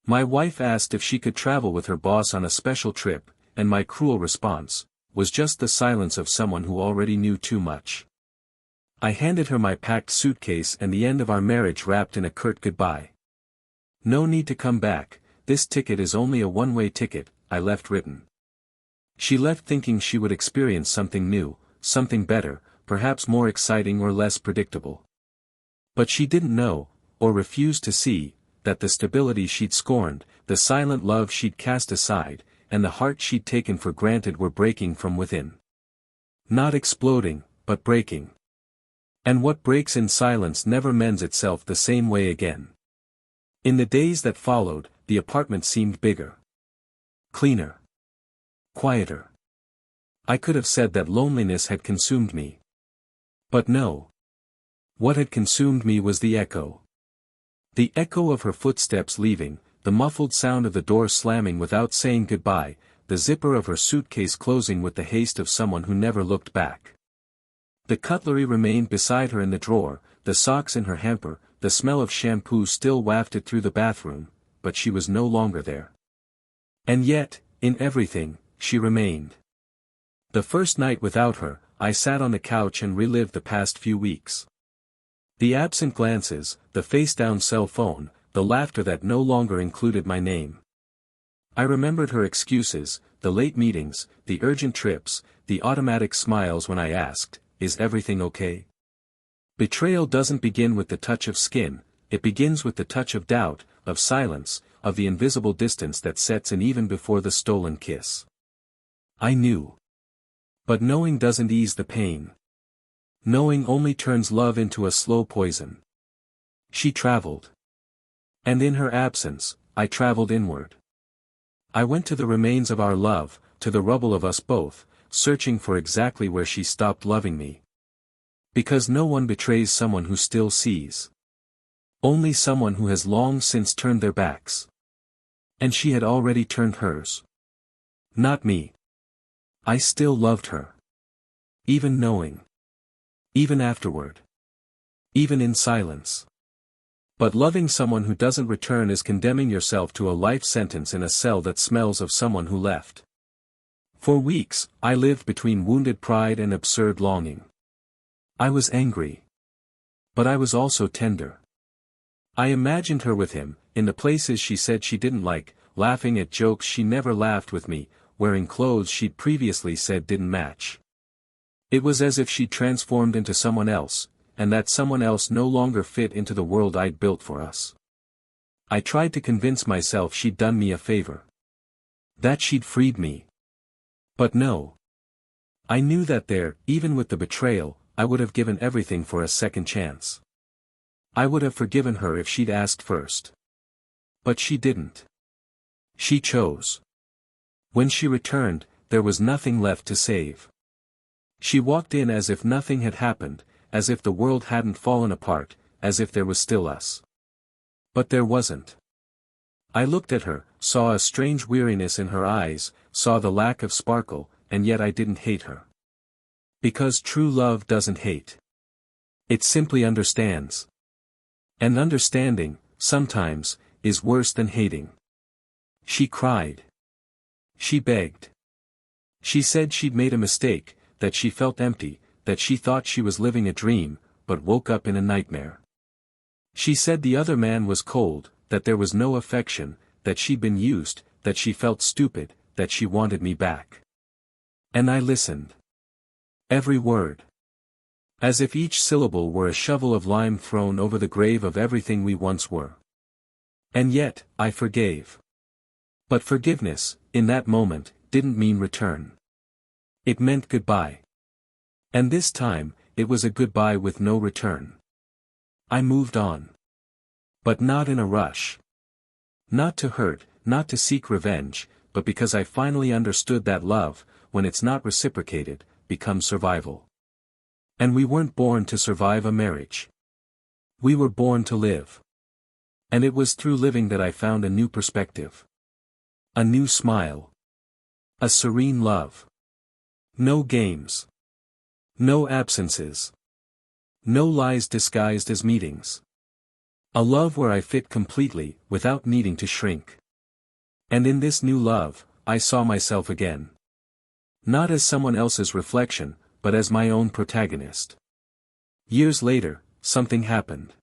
My wife asked if she could travel with her boss on a special trip, and my cruel response was just the silence of someone who already knew too much. I handed her my packed suitcase and the end of our marriage wrapped in a curt goodbye. "No need to come back, this ticket is only a one-way ticket," I left written. She left thinking she would experience something new, something better, perhaps more exciting or less predictable. But she didn't know, or refused to see, that the stability she'd scorned, the silent love she'd cast aside, and the heart she'd taken for granted were breaking from within. Not exploding, but breaking. And what breaks in silence never mends itself the same way again. In the days that followed, the apartment seemed bigger. Cleaner. Quieter. I could have said that loneliness had consumed me. But no. What had consumed me was the echo. The echo of her footsteps leaving, the muffled sound of the door slamming without saying goodbye, the zipper of her suitcase closing with the haste of someone who never looked back. The cutlery remained beside her in the drawer, the socks in her hamper, the smell of shampoo still wafted through the bathroom, but she was no longer there. And yet, in everything, she remained. The first night without her, I sat on the couch and relived the past few weeks. The absent glances, the face-down cell phone, the laughter that no longer included my name. I remembered her excuses, the late meetings, the urgent trips, the automatic smiles when I asked, "Is everything okay?" Betrayal doesn't begin with the touch of skin, it begins with the touch of doubt, of silence, of the invisible distance that sets in even before the stolen kiss. I knew. But knowing doesn't ease the pain. Knowing only turns love into a slow poison. She traveled. And in her absence, I traveled inward. I went to the remains of our love, to the rubble of us both, searching for exactly where she stopped loving me. Because no one betrays someone who still sees. Only someone who has long since turned their backs. And she had already turned hers. Not me. I still loved her. Even knowing. Even afterward. Even in silence. But loving someone who doesn't return is condemning yourself to a life sentence in a cell that smells of someone who left. For weeks, I lived between wounded pride and absurd longing. I was angry. But I was also tender. I imagined her with him, in the places she said she didn't like, laughing at jokes she never laughed with me, wearing clothes she'd previously said didn't match. It was as if she'd transformed into someone else, and that someone else no longer fit into the world I'd built for us. I tried to convince myself she'd done me a favor. That she'd freed me. But no. I knew that there, even with the betrayal, I would have given everything for a second chance. I would have forgiven her if she'd asked first. But she didn't. She chose. When she returned, there was nothing left to save. She walked in as if nothing had happened, as if the world hadn't fallen apart, as if there was still us. But there wasn't. I looked at her, saw a strange weariness in her eyes, saw the lack of sparkle, and yet I didn't hate her. Because true love doesn't hate. It simply understands. And understanding, sometimes, is worse than hating. She cried. She begged. She said she'd made a mistake, that she felt empty, that she thought she was living a dream, but woke up in a nightmare. She said the other man was cold, that there was no affection, that she'd been used, that she felt stupid, that she wanted me back. And I listened. Every word. As if each syllable were a shovel of lime thrown over the grave of everything we once were. And yet, I forgave. But forgiveness, in that moment, didn't mean return. It meant goodbye. And this time, it was a goodbye with no return. I moved on. But not in a rush. Not to hurt, not to seek revenge, but because I finally understood that love, when it's not reciprocated, becomes survival. And we weren't born to survive a marriage. We were born to live. And it was through living that I found a new perspective. A new smile. A serene love. No games. No absences. No lies disguised as meetings. A love where I fit completely, without needing to shrink. And in this new love, I saw myself again. Not as someone else's reflection, but as my own protagonist. Years later, something happened.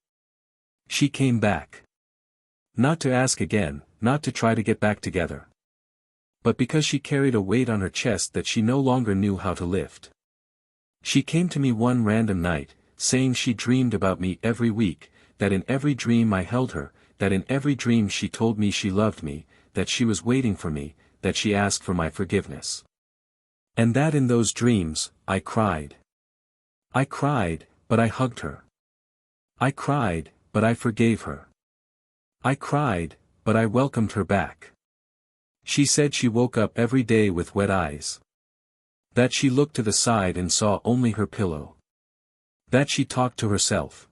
She came back. Not to ask again, not to try to get back together. But because she carried a weight on her chest that she no longer knew how to lift. She came to me one random night, saying she dreamed about me every week, that in every dream I held her, that in every dream she told me she loved me, that she was waiting for me, that she asked for my forgiveness. And that in those dreams, I cried. I cried, but I hugged her. I cried, but I forgave her. I cried, but I welcomed her back. She said she woke up every day with wet eyes. That she looked to the side and saw only her pillow. That she talked to herself.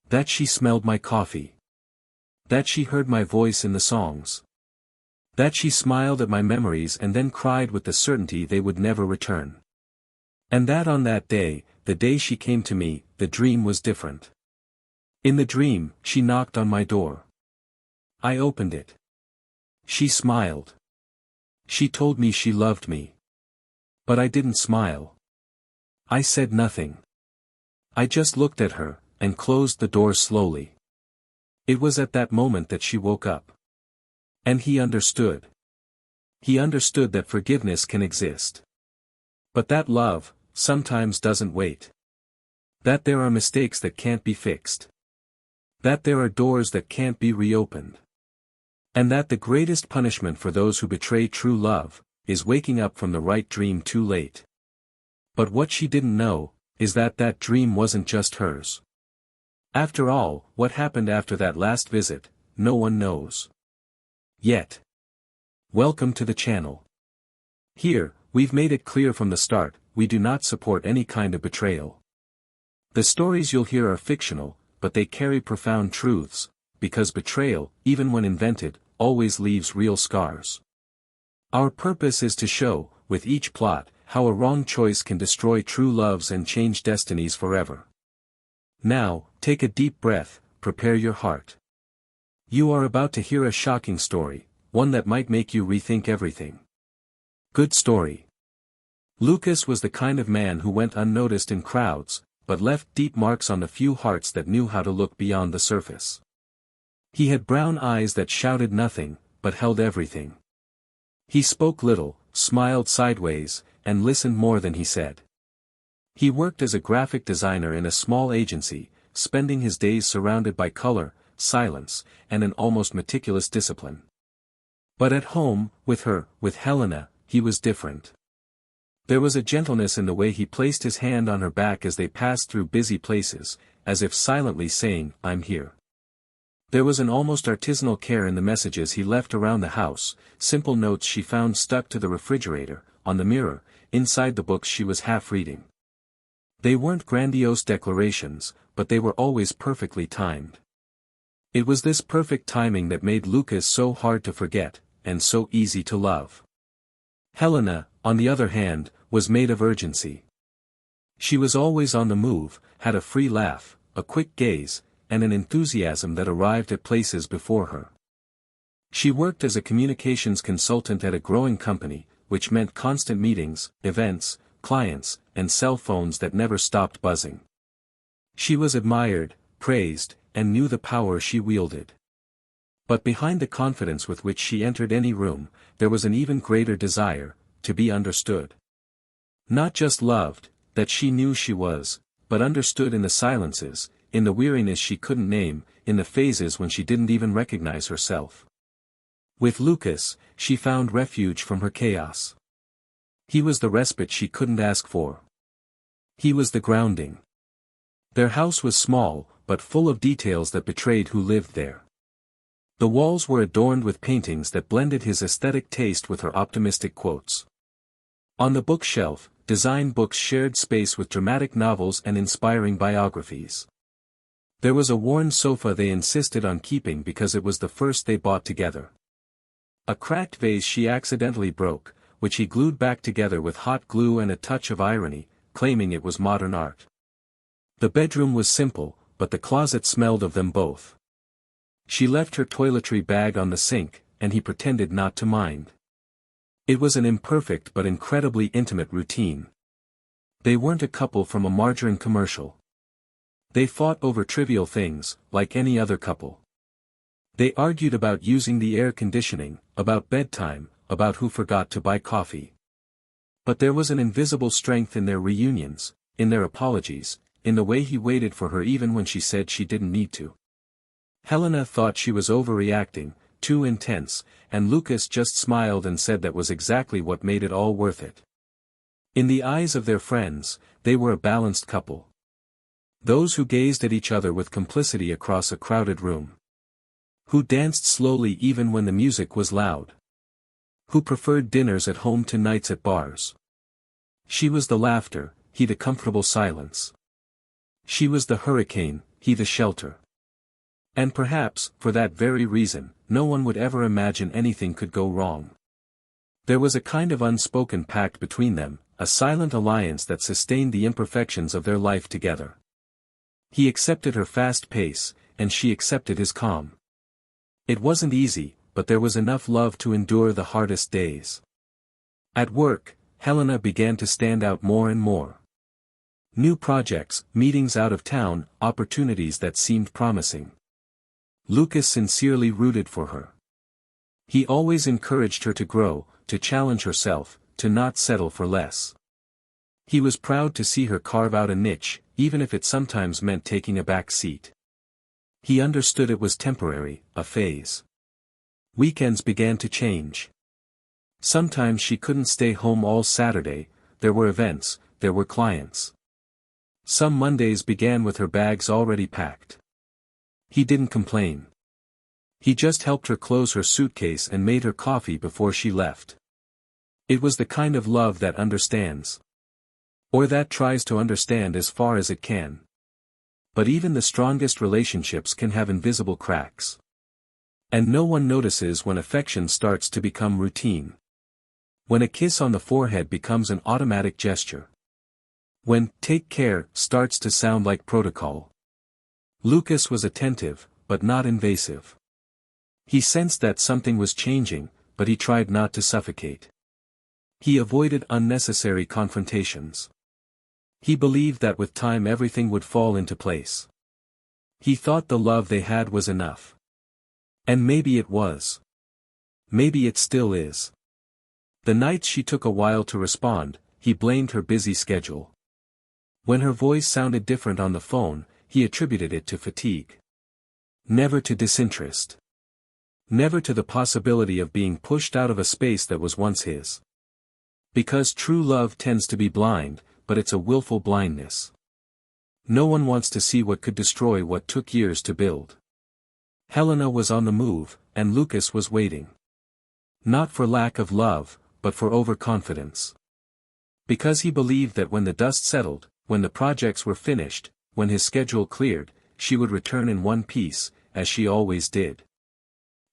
That she smelled my coffee. That she heard my voice in the songs. That she smiled at my memories and then cried with the certainty they would never return. And that on that day, the day she came to me, the dream was different. In the dream, she knocked on my door. I opened it. She smiled. She told me she loved me. But I didn't smile. I said nothing. I just looked at her, and closed the door slowly. It was at that moment that she woke up. And he understood. He understood that forgiveness can exist. But that love, sometimes doesn't wait. That there are mistakes that can't be fixed. That there are doors that can't be reopened. And that the greatest punishment for those who betray true love, is waking up from the right dream too late. But what she didn't know, is that that dream wasn't just hers. After all, what happened after that last visit, no one knows. Yet. Welcome to the channel. Here, we've made it clear from the start, we do not support any kind of betrayal. The stories you'll hear are fictional, but they carry profound truths, because betrayal, even when invented, always leaves real scars. Our purpose is to show, with each plot, how a wrong choice can destroy true loves and change destinies forever. Now, take a deep breath, prepare your heart. You are about to hear a shocking story, one that might make you rethink everything. Good story. Lucas was the kind of man who went unnoticed in crowds, but left deep marks on the few hearts that knew how to look beyond the surface. He had brown eyes that shouted nothing, but held everything. He spoke little, smiled sideways, and listened more than he said. He worked as a graphic designer in a small agency, spending his days surrounded by color, silence, and an almost meticulous discipline. But at home, with her, with Helena, he was different. There was a gentleness in the way he placed his hand on her back as they passed through busy places, as if silently saying, "I'm here." There was an almost artisanal care in the messages he left around the house, simple notes she found stuck to the refrigerator, on the mirror, inside the books she was half reading. They weren't grandiose declarations, but they were always perfectly timed. It was this perfect timing that made Lucas so hard to forget, and so easy to love. Helena, on the other hand, was made of urgency. She was always on the move, had a free laugh, a quick gaze, and an enthusiasm that arrived at places before her. She worked as a communications consultant at a growing company, which meant constant meetings, events, clients, and cell phones that never stopped buzzing. She was admired, praised, and knew the power she wielded. But behind the confidence with which she entered any room, there was an even greater desire, to be understood. Not just loved, that she knew she was, but understood in the silences, in the weariness she couldn't name, in the phases when she didn't even recognize herself. With Lucas, she found refuge from her chaos. He was the respite she couldn't ask for. He was the grounding. Their house was small, but full of details that betrayed who lived there. The walls were adorned with paintings that blended his aesthetic taste with her optimistic quotes. On the bookshelf, design books shared space with dramatic novels and inspiring biographies. There was a worn sofa they insisted on keeping because it was the first they bought together. A cracked vase she accidentally broke, which he glued back together with hot glue and a touch of irony, claiming it was modern art. The bedroom was simple, but the closet smelled of them both. She left her toiletry bag on the sink, and he pretended not to mind. It was an imperfect but incredibly intimate routine. They weren't a couple from a margarine commercial. They fought over trivial things, like any other couple. They argued about using the air conditioning, about bedtime, about who forgot to buy coffee. But there was an invisible strength in their reunions, in their apologies, in the way he waited for her even when she said she didn't need to. Helena thought she was overreacting, too intense, and Lucas just smiled and said that was exactly what made it all worth it. In the eyes of their friends, they were a balanced couple. Those who gazed at each other with complicity across a crowded room. Who danced slowly even when the music was loud. Who preferred dinners at home to nights at bars. She was the laughter, he the comfortable silence. She was the hurricane, he the shelter. And perhaps, for that very reason, no one would ever imagine anything could go wrong. There was a kind of unspoken pact between them, a silent alliance that sustained the imperfections of their life together. He accepted her fast pace, and she accepted his calm. It wasn't easy, but there was enough love to endure the hardest days. At work, Helena began to stand out more and more. New projects, meetings out of town, opportunities that seemed promising. Lucas sincerely rooted for her. He always encouraged her to grow, to challenge herself, to not settle for less. He was proud to see her carve out a niche, even if it sometimes meant taking a back seat. He understood it was temporary, a phase. Weekends began to change. Sometimes she couldn't stay home all Saturday, there were events, there were clients. Some Mondays began with her bags already packed. He didn't complain. He just helped her close her suitcase and made her coffee before she left. It was the kind of love that understands. Or that tries to understand as far as it can. But even the strongest relationships can have invisible cracks. And no one notices when affection starts to become routine. When a kiss on the forehead becomes an automatic gesture. When "take care" starts to sound like protocol. Lucas was attentive, but not invasive. He sensed that something was changing, but he tried not to suffocate. He avoided unnecessary confrontations. He believed that with time everything would fall into place. He thought the love they had was enough. And maybe it was. Maybe it still is. The nights she took a while to respond, he blamed her busy schedule. When her voice sounded different on the phone, he attributed it to fatigue. Never to disinterest. Never to the possibility of being pushed out of a space that was once his. Because true love tends to be blind, but it's a willful blindness. No one wants to see what could destroy what took years to build. Helena was on the move, and Lucas was waiting. Not for lack of love, but for overconfidence. Because he believed that when the dust settled, when the projects were finished, when his schedule cleared, she would return in one piece, as she always did.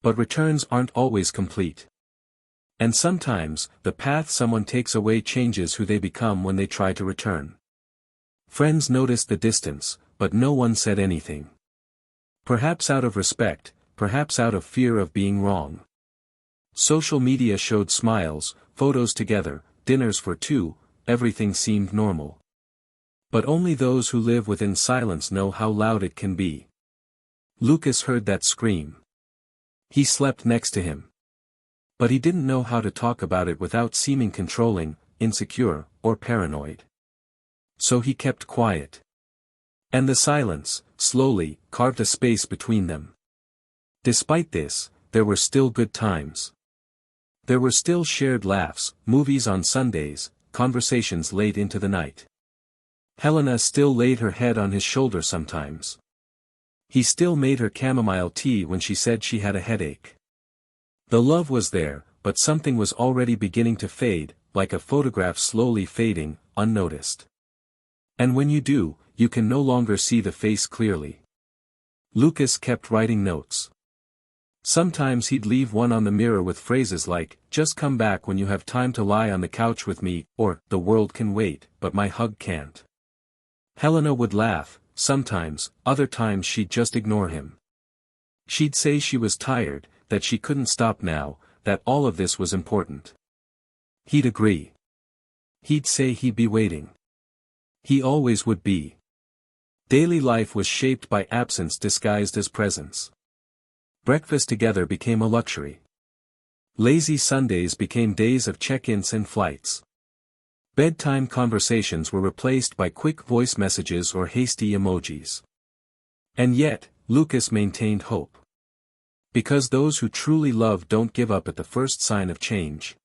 But returns aren't always complete. And sometimes, the path someone takes away changes who they become when they try to return. Friends noticed the distance, but no one said anything. Perhaps out of respect, perhaps out of fear of being wrong. Social media showed smiles, photos together, dinners for two, everything seemed normal. But only those who live within silence know how loud it can be. Lucas heard that scream. He slept next to him. But he didn't know how to talk about it without seeming controlling, insecure, or paranoid. So he kept quiet. And the silence, slowly, carved a space between them. Despite this, there were still good times. There were still shared laughs, movies on Sundays, conversations late into the night. Helena still laid her head on his shoulder sometimes. He still made her chamomile tea when she said she had a headache. The love was there, but something was already beginning to fade, like a photograph slowly fading, unnoticed. And when you do, you can no longer see the face clearly. Lucas kept writing notes. Sometimes he'd leave one on the mirror with phrases like, "Just come back when you have time to lie on the couch with me," or, "The world can wait, but my hug can't." Helena would laugh, sometimes, other times she'd just ignore him. She'd say she was tired, that she couldn't stop now, that all of this was important. He'd agree. He'd say he'd be waiting. He always would be. Daily life was shaped by absence disguised as presence. Breakfast together became a luxury. Lazy Sundays became days of check-ins and flights. Bedtime conversations were replaced by quick voice messages or hasty emojis. And yet, Lucas maintained hope. Because those who truly love don't give up at the first sign of change.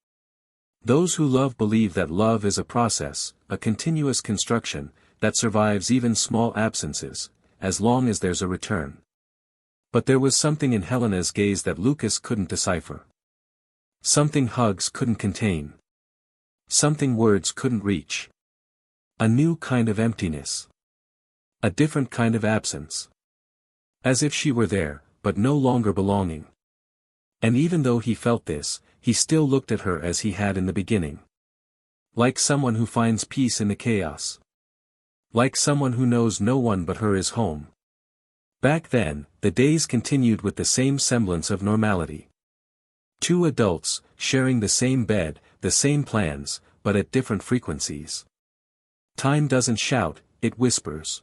Those who love believe that love is a process, a continuous construction, that survives even small absences, as long as there's a return. But there was something in Helena's gaze that Lucas couldn't decipher. Something hugs couldn't contain. Something words couldn't reach. A new kind of emptiness. A different kind of absence. As if she were there, but no longer belonging. And even though he felt this, he still looked at her as he had in the beginning. Like someone who finds peace in the chaos. Like someone who knows no one but her is home. Back then, the days continued with the same semblance of normality. Two adults, sharing the same bed, the same plans, but at different frequencies. Time doesn't shout, it whispers.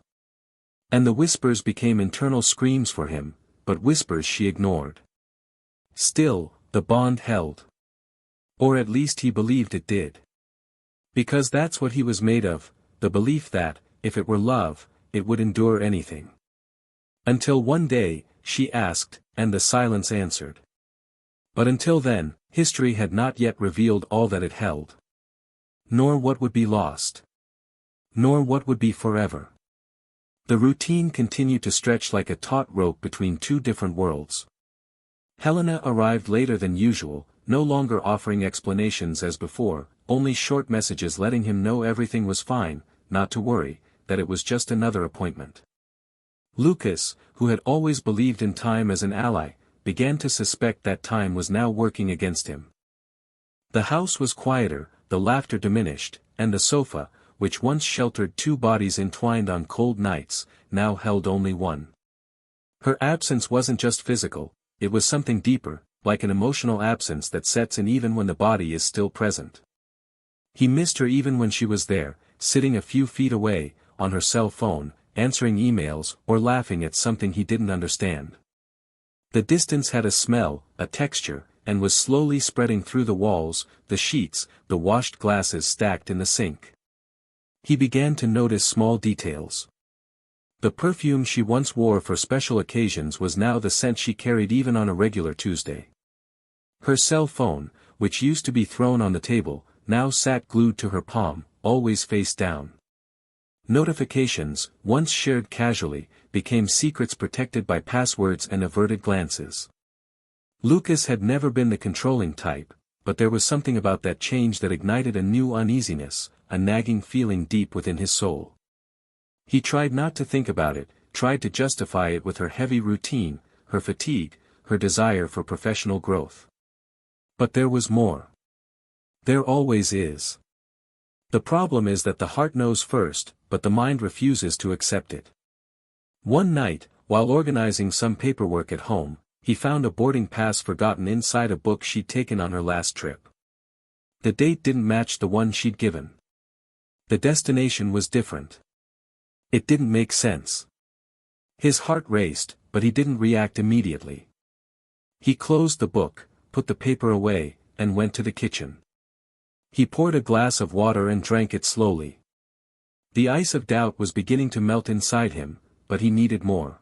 And the whispers became internal screams for him, but whispers she ignored. Still, the bond held. Or at least he believed it did. Because that's what he was made of, the belief that, if it were love, it would endure anything. Until one day, she asked, and the silence answered. But until then, history had not yet revealed all that it held. Nor what would be lost. Nor what would be forever. The routine continued to stretch like a taut rope between two different worlds. Helena arrived later than usual, no longer offering explanations as before, only short messages letting him know everything was fine, not to worry, that it was just another appointment. Lucas, who had always believed in time as an ally, began to suspect that time was now working against him. The house was quieter, the laughter diminished, and the sofa, which once sheltered two bodies entwined on cold nights, now held only one. Her absence wasn't just physical, it was something deeper, like an emotional absence that sets in even when the body is still present. He missed her even when she was there, sitting a few feet away, on her cell phone, answering emails or laughing at something he didn't understand. The distance had a smell, a texture, and was slowly spreading through the walls, the sheets, the washed glasses stacked in the sink. He began to notice small details. The perfume she once wore for special occasions was now the scent she carried even on a regular Tuesday. Her cell phone, which used to be thrown on the table, now sat glued to her palm, always face down. Notifications, once shared casually, became secrets protected by passwords and averted glances. Lucas had never been the controlling type, but there was something about that change that ignited a new uneasiness, a nagging feeling deep within his soul. He tried not to think about it, tried to justify it with her heavy routine, her fatigue, her desire for professional growth. But there was more. There always is. The problem is that the heart knows first, but the mind refuses to accept it. One night, while organizing some paperwork at home, he found a boarding pass forgotten inside a book she'd taken on her last trip. The date didn't match the one she'd given. The destination was different. It didn't make sense. His heart raced, but he didn't react immediately. He closed the book, put the paper away, and went to the kitchen. He poured a glass of water and drank it slowly. The ice of doubt was beginning to melt inside him, but he needed more.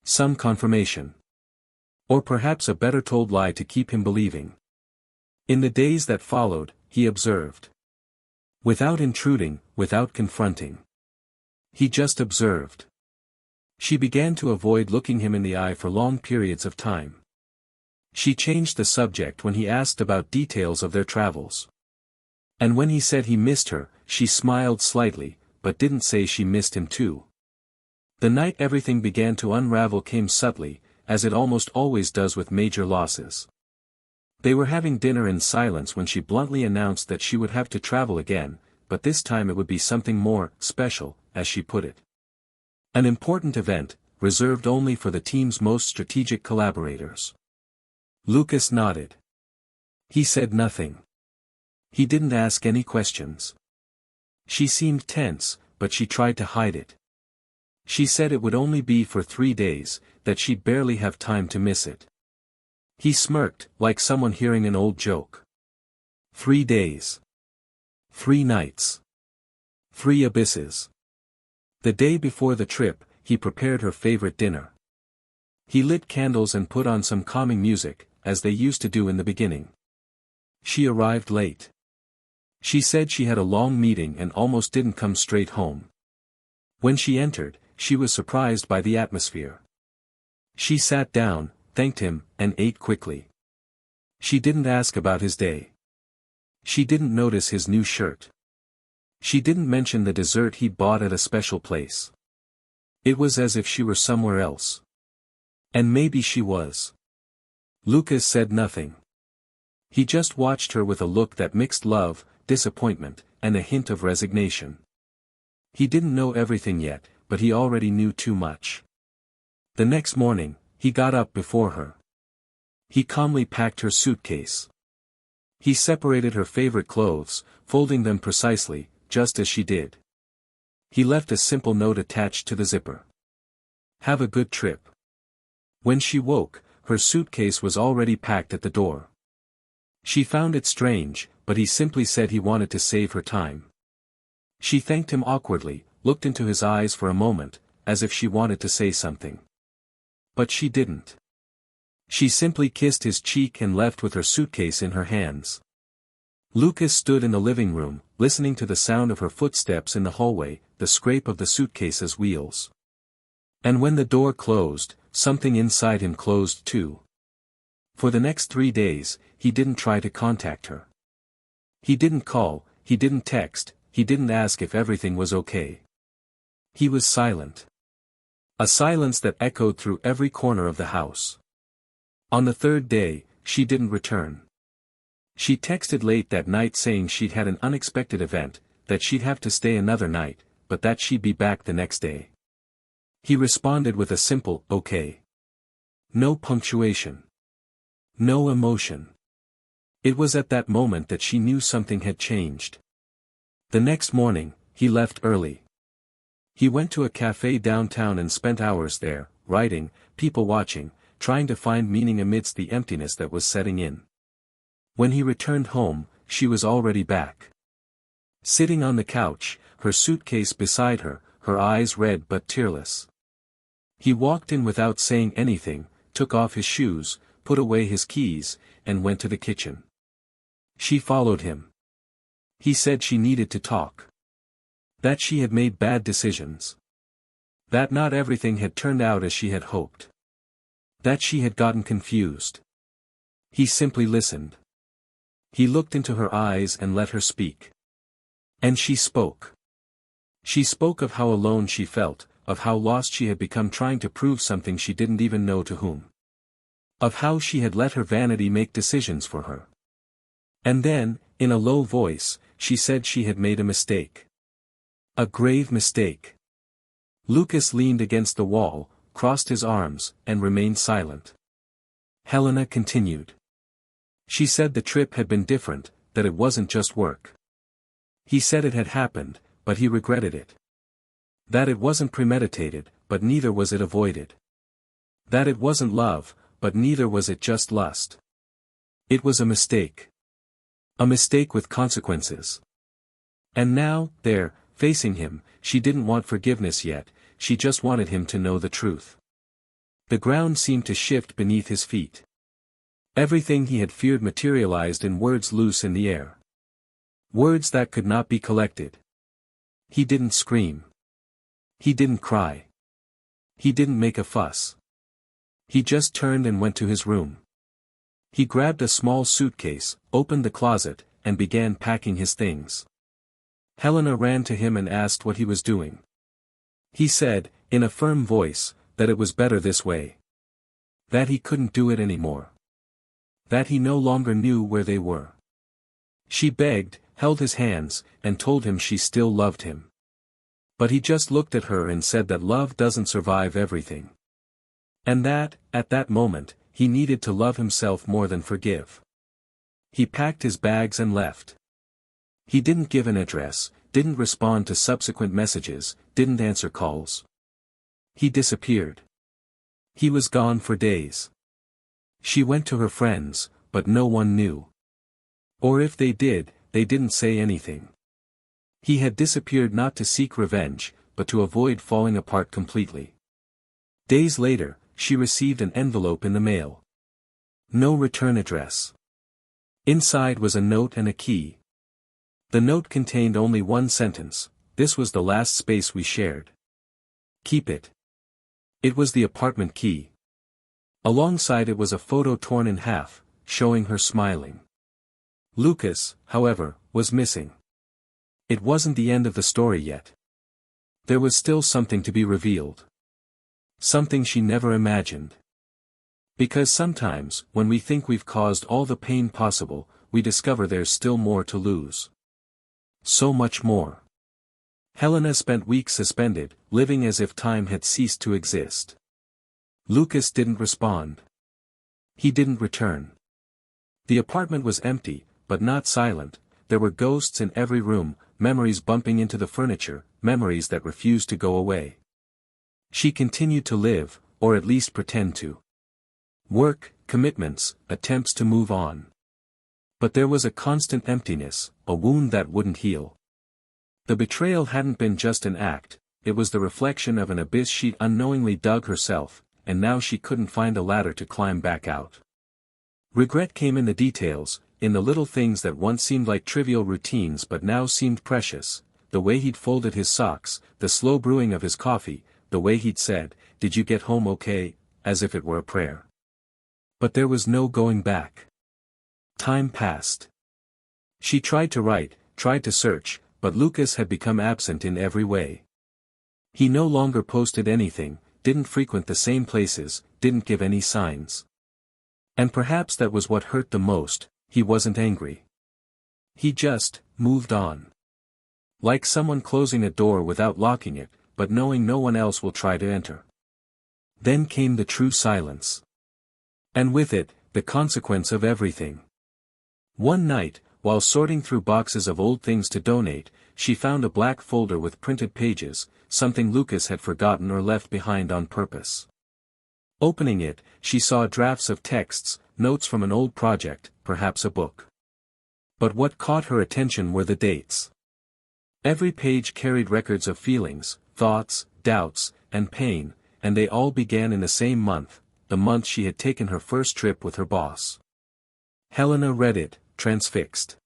Some confirmation. Or perhaps a better told lie to keep him believing. In the days that followed, he observed. Without intruding, without confronting. He just observed. She began to avoid looking him in the eye for long periods of time. She changed the subject when he asked about details of their travels. And when he said he missed her, she smiled slightly, but didn't say she missed him too. The night everything began to unravel came subtly, as it almost always does with major losses. They were having dinner in silence when she bluntly announced that she would have to travel again, but this time it would be something more special, as she put it. An important event, reserved only for the team's most strategic collaborators. Lucas nodded. He said nothing. He didn't ask any questions. She seemed tense, but she tried to hide it. She said it would only be for 3 days, that she'd barely have time to miss it. He smirked, like someone hearing an old joke. 3 days. 3 nights. 3 abysses. The day before the trip, he prepared her favorite dinner. He lit candles and put on some calming music, as they used to do in the beginning. She arrived late. She said she had a long meeting and almost didn't come straight home. When she entered, she was surprised by the atmosphere. She sat down, thanked him, and ate quickly. She didn't ask about his day. She didn't notice his new shirt. She didn't mention the dessert he bought at a special place. It was as if she were somewhere else. And maybe she was. Lucas said nothing. He just watched her with a look that mixed love, disappointment, and a hint of resignation. He didn't know everything yet, but he already knew too much. The next morning, he got up before her. He calmly packed her suitcase. He separated her favorite clothes, folding them precisely, just as she did. He left a simple note attached to the zipper. "Have a good trip." When she woke, her suitcase was already packed at the door. She found it strange, but he simply said he wanted to save her time. She thanked him awkwardly, looked into his eyes for a moment, as if she wanted to say something. But she didn't. She simply kissed his cheek and left with her suitcase in her hands. Lucas stood in the living room, listening to the sound of her footsteps in the hallway, the scrape of the suitcase's wheels. And when the door closed, something inside him closed too. For the next 3 days, he didn't try to contact her. He didn't call, he didn't text, he didn't ask if everything was okay. He was silent. A silence that echoed through every corner of the house. On the 3rd day, she didn't return. She texted late that night saying she'd had an unexpected event, that she'd have to stay another night, but that she'd be back the next day. He responded with a simple, "Okay." No punctuation. No emotion. It was at that moment that she knew something had changed. The next morning, he left early. He went to a cafe downtown and spent hours there, writing, people watching, trying to find meaning amidst the emptiness that was setting in. When he returned home, she was already back. Sitting on the couch, her suitcase beside her, her eyes red but tearless. He walked in without saying anything, took off his shoes, put away his keys, and went to the kitchen. She followed him. He said she needed to talk. That she had made bad decisions. That not everything had turned out as she had hoped. That she had gotten confused. He simply listened. He looked into her eyes and let her speak. And she spoke. She spoke of how alone she felt, of how lost she had become trying to prove something she didn't even know to whom. Of how she had let her vanity make decisions for her. And then, in a low voice, she said she had made a mistake. A grave mistake. Lucas leaned against the wall, crossed his arms, and remained silent. Helena continued. She said the trip had been different, that it wasn't just work. He said it had happened, but he regretted it. That it wasn't premeditated, but neither was it avoided. That it wasn't love, but neither was it just lust. It was a mistake. A mistake with consequences. And now, there, facing him, she didn't want forgiveness yet, she just wanted him to know the truth. The ground seemed to shift beneath his feet. Everything he had feared materialized in words loose in the air. Words that could not be collected. He didn't scream. He didn't cry. He didn't make a fuss. He just turned and went to his room. He grabbed a small suitcase, opened the closet, and began packing his things. Helena ran to him and asked what he was doing. He said, in a firm voice, that it was better this way. That he couldn't do it anymore. That he no longer knew where they were. She begged, held his hands, and told him she still loved him. But he just looked at her and said that love doesn't survive everything. And that, at that moment, he needed to love himself more than forgive. He packed his bags and left. He didn't give an address, didn't respond to subsequent messages, didn't answer calls. He disappeared. He was gone for days. She went to her friends, but no one knew. Or if they did, they didn't say anything. He had disappeared not to seek revenge, but to avoid falling apart completely. Days later, she received an envelope in the mail. No return address. Inside was a note and a key. The note contained only one sentence: "This was the last space we shared. Keep it." It was the apartment key. Alongside it was a photo torn in half, showing her smiling. Lucas, however, was missing. It wasn't the end of the story yet. There was still something to be revealed. Something she never imagined. Because sometimes, when we think we've caused all the pain possible, we discover there's still more to lose. So much more. Helena spent weeks suspended, living as if time had ceased to exist. Lucas didn't respond. He didn't return. The apartment was empty, but not silent. There were ghosts in every room, memories bumping into the furniture, memories that refused to go away. She continued to live, or at least pretend to. Work, commitments, attempts to move on. But there was a constant emptiness, a wound that wouldn't heal. The betrayal hadn't been just an act, it was the reflection of an abyss she'd unknowingly dug herself, and now she couldn't find a ladder to climb back out. Regret came in the details, in the little things that once seemed like trivial routines but now seemed precious, the way he'd folded his socks, the slow brewing of his coffee, the way he'd said, "Did you get home okay?" as if it were a prayer. But there was no going back. Time passed. She tried to write, tried to search, but Lucas had become absent in every way. He no longer posted anything, didn't frequent the same places, didn't give any signs. And perhaps that was what hurt the most. He wasn't angry. He just moved on. Like someone closing a door without locking it, but knowing no one else will try to enter. Then came the true silence. And with it, the consequence of everything. One night, while sorting through boxes of old things to donate, she found a black folder with printed pages, something Lucas had forgotten or left behind on purpose. Opening it, she saw drafts of texts, notes from an old project, perhaps a book. But what caught her attention were the dates. Every page carried records of feelings, thoughts, doubts, and pain, and they all began in the same month, the month she had taken her first trip with her boss. Helena read it, transfixed.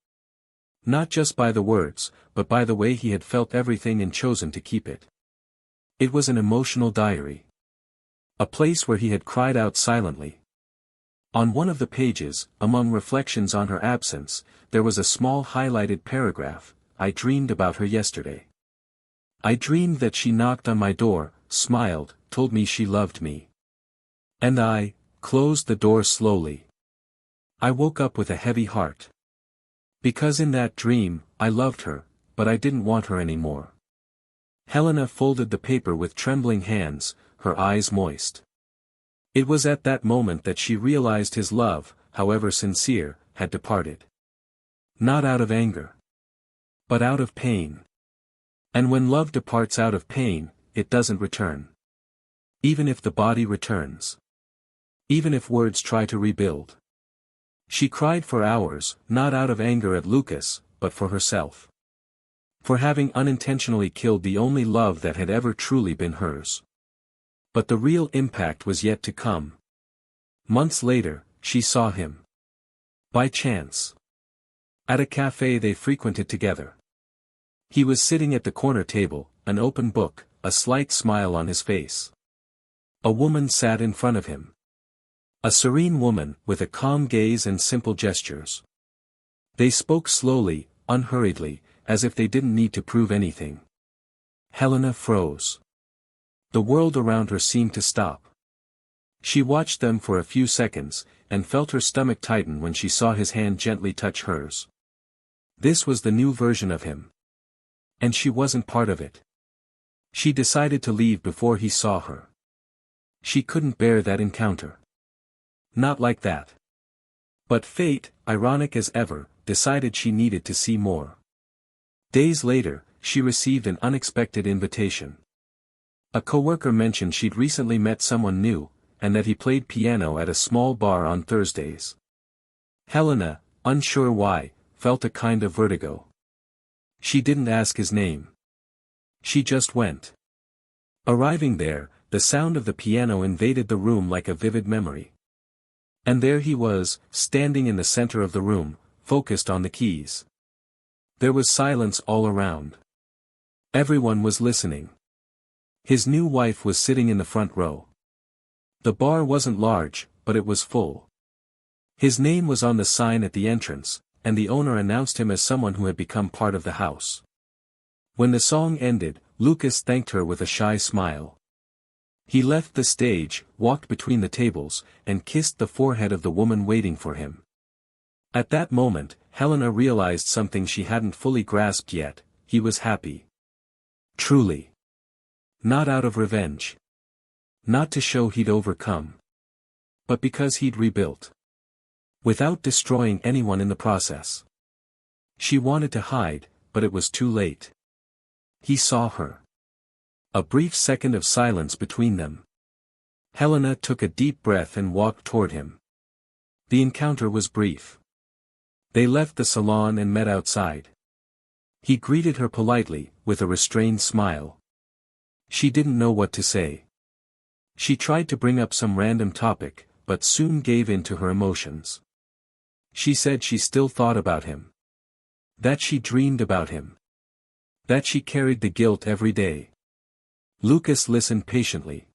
Not just by the words, but by the way he had felt everything and chosen to keep it. It was an emotional diary. A place where he had cried out silently. On one of the pages, among reflections on her absence, there was a small highlighted paragraph: "I dreamed about her yesterday. I dreamed that she knocked on my door, smiled, told me she loved me. And I closed the door slowly. I woke up with a heavy heart. Because in that dream, I loved her, but I didn't want her anymore." Helena folded the paper with trembling hands, her eyes moist. It was at that moment that she realized his love, however sincere, had departed. Not out of anger, but out of pain. And when love departs out of pain, it doesn't return. Even if the body returns. Even if words try to rebuild. She cried for hours, not out of anger at Lucas, but for herself. For having unintentionally killed the only love that had ever truly been hers. But the real impact was yet to come. Months later, she saw him. By chance. At a cafe they frequented together. He was sitting at the corner table, an open book, a slight smile on his face. A woman sat in front of him. A serene woman, with a calm gaze and simple gestures. They spoke slowly, unhurriedly, as if they didn't need to prove anything. Helena froze. The world around her seemed to stop. She watched them for a few seconds, and felt her stomach tighten when she saw his hand gently touch hers. This was the new version of him. And she wasn't part of it. She decided to leave before he saw her. She couldn't bear that encounter. Not like that. But fate, ironic as ever, decided she needed to see more. Days later, she received an unexpected invitation. A coworker mentioned she'd recently met someone new, and that he played piano at a small bar on Thursdays. Helena, unsure why, felt a kind of vertigo. She didn't ask his name. She just went. Arriving there, the sound of the piano invaded the room like a vivid memory. And there he was, standing in the center of the room, focused on the keys. There was silence all around. Everyone was listening. His new wife was sitting in the front row. The bar wasn't large, but it was full. His name was on the sign at the entrance, and the owner announced him as someone who had become part of the house. When the song ended, Lucas thanked her with a shy smile. He left the stage, walked between the tables, and kissed the forehead of the woman waiting for him. At that moment, Helena realized something she hadn't fully grasped yet: he was happy. Truly. Not out of revenge. Not to show he'd overcome. But because he'd rebuilt. Without destroying anyone in the process. She wanted to hide, but it was too late. He saw her. A brief second of silence between them. Helena took a deep breath and walked toward him. The encounter was brief. They left the salon and met outside. He greeted her politely, with a restrained smile. She didn't know what to say. She tried to bring up some random topic, but soon gave in to her emotions. She said she still thought about him. That she dreamed about him. That she carried the guilt every day. Lucas listened patiently.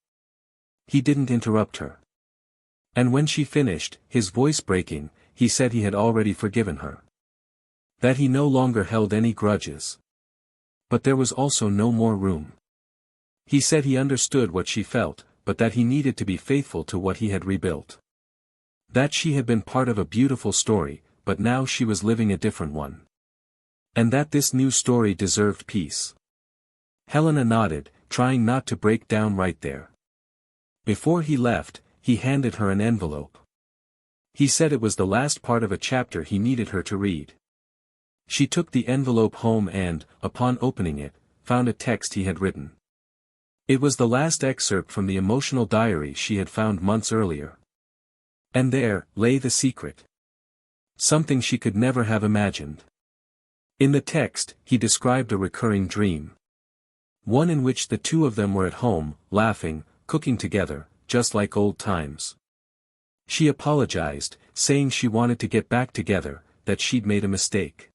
He didn't interrupt her. And when she finished, his voice breaking, he said he had already forgiven her. That he no longer held any grudges. But there was also no more room. He said he understood what she felt, but that he needed to be faithful to what he had rebuilt. That she had been part of a beautiful story, but now she was living a different one. And that this new story deserved peace. Helena nodded, trying not to break down right there. Before he left, he handed her an envelope. He said it was the last part of a chapter he needed her to read. She took the envelope home and, upon opening it, found a text he had written. It was the last excerpt from the emotional diary she had found months earlier. And there lay the secret. Something she could never have imagined. In the text, he described a recurring dream. One in which the two of them were at home, laughing, cooking together, just like old times. She apologized, saying she wanted to get back together, that she'd made a mistake.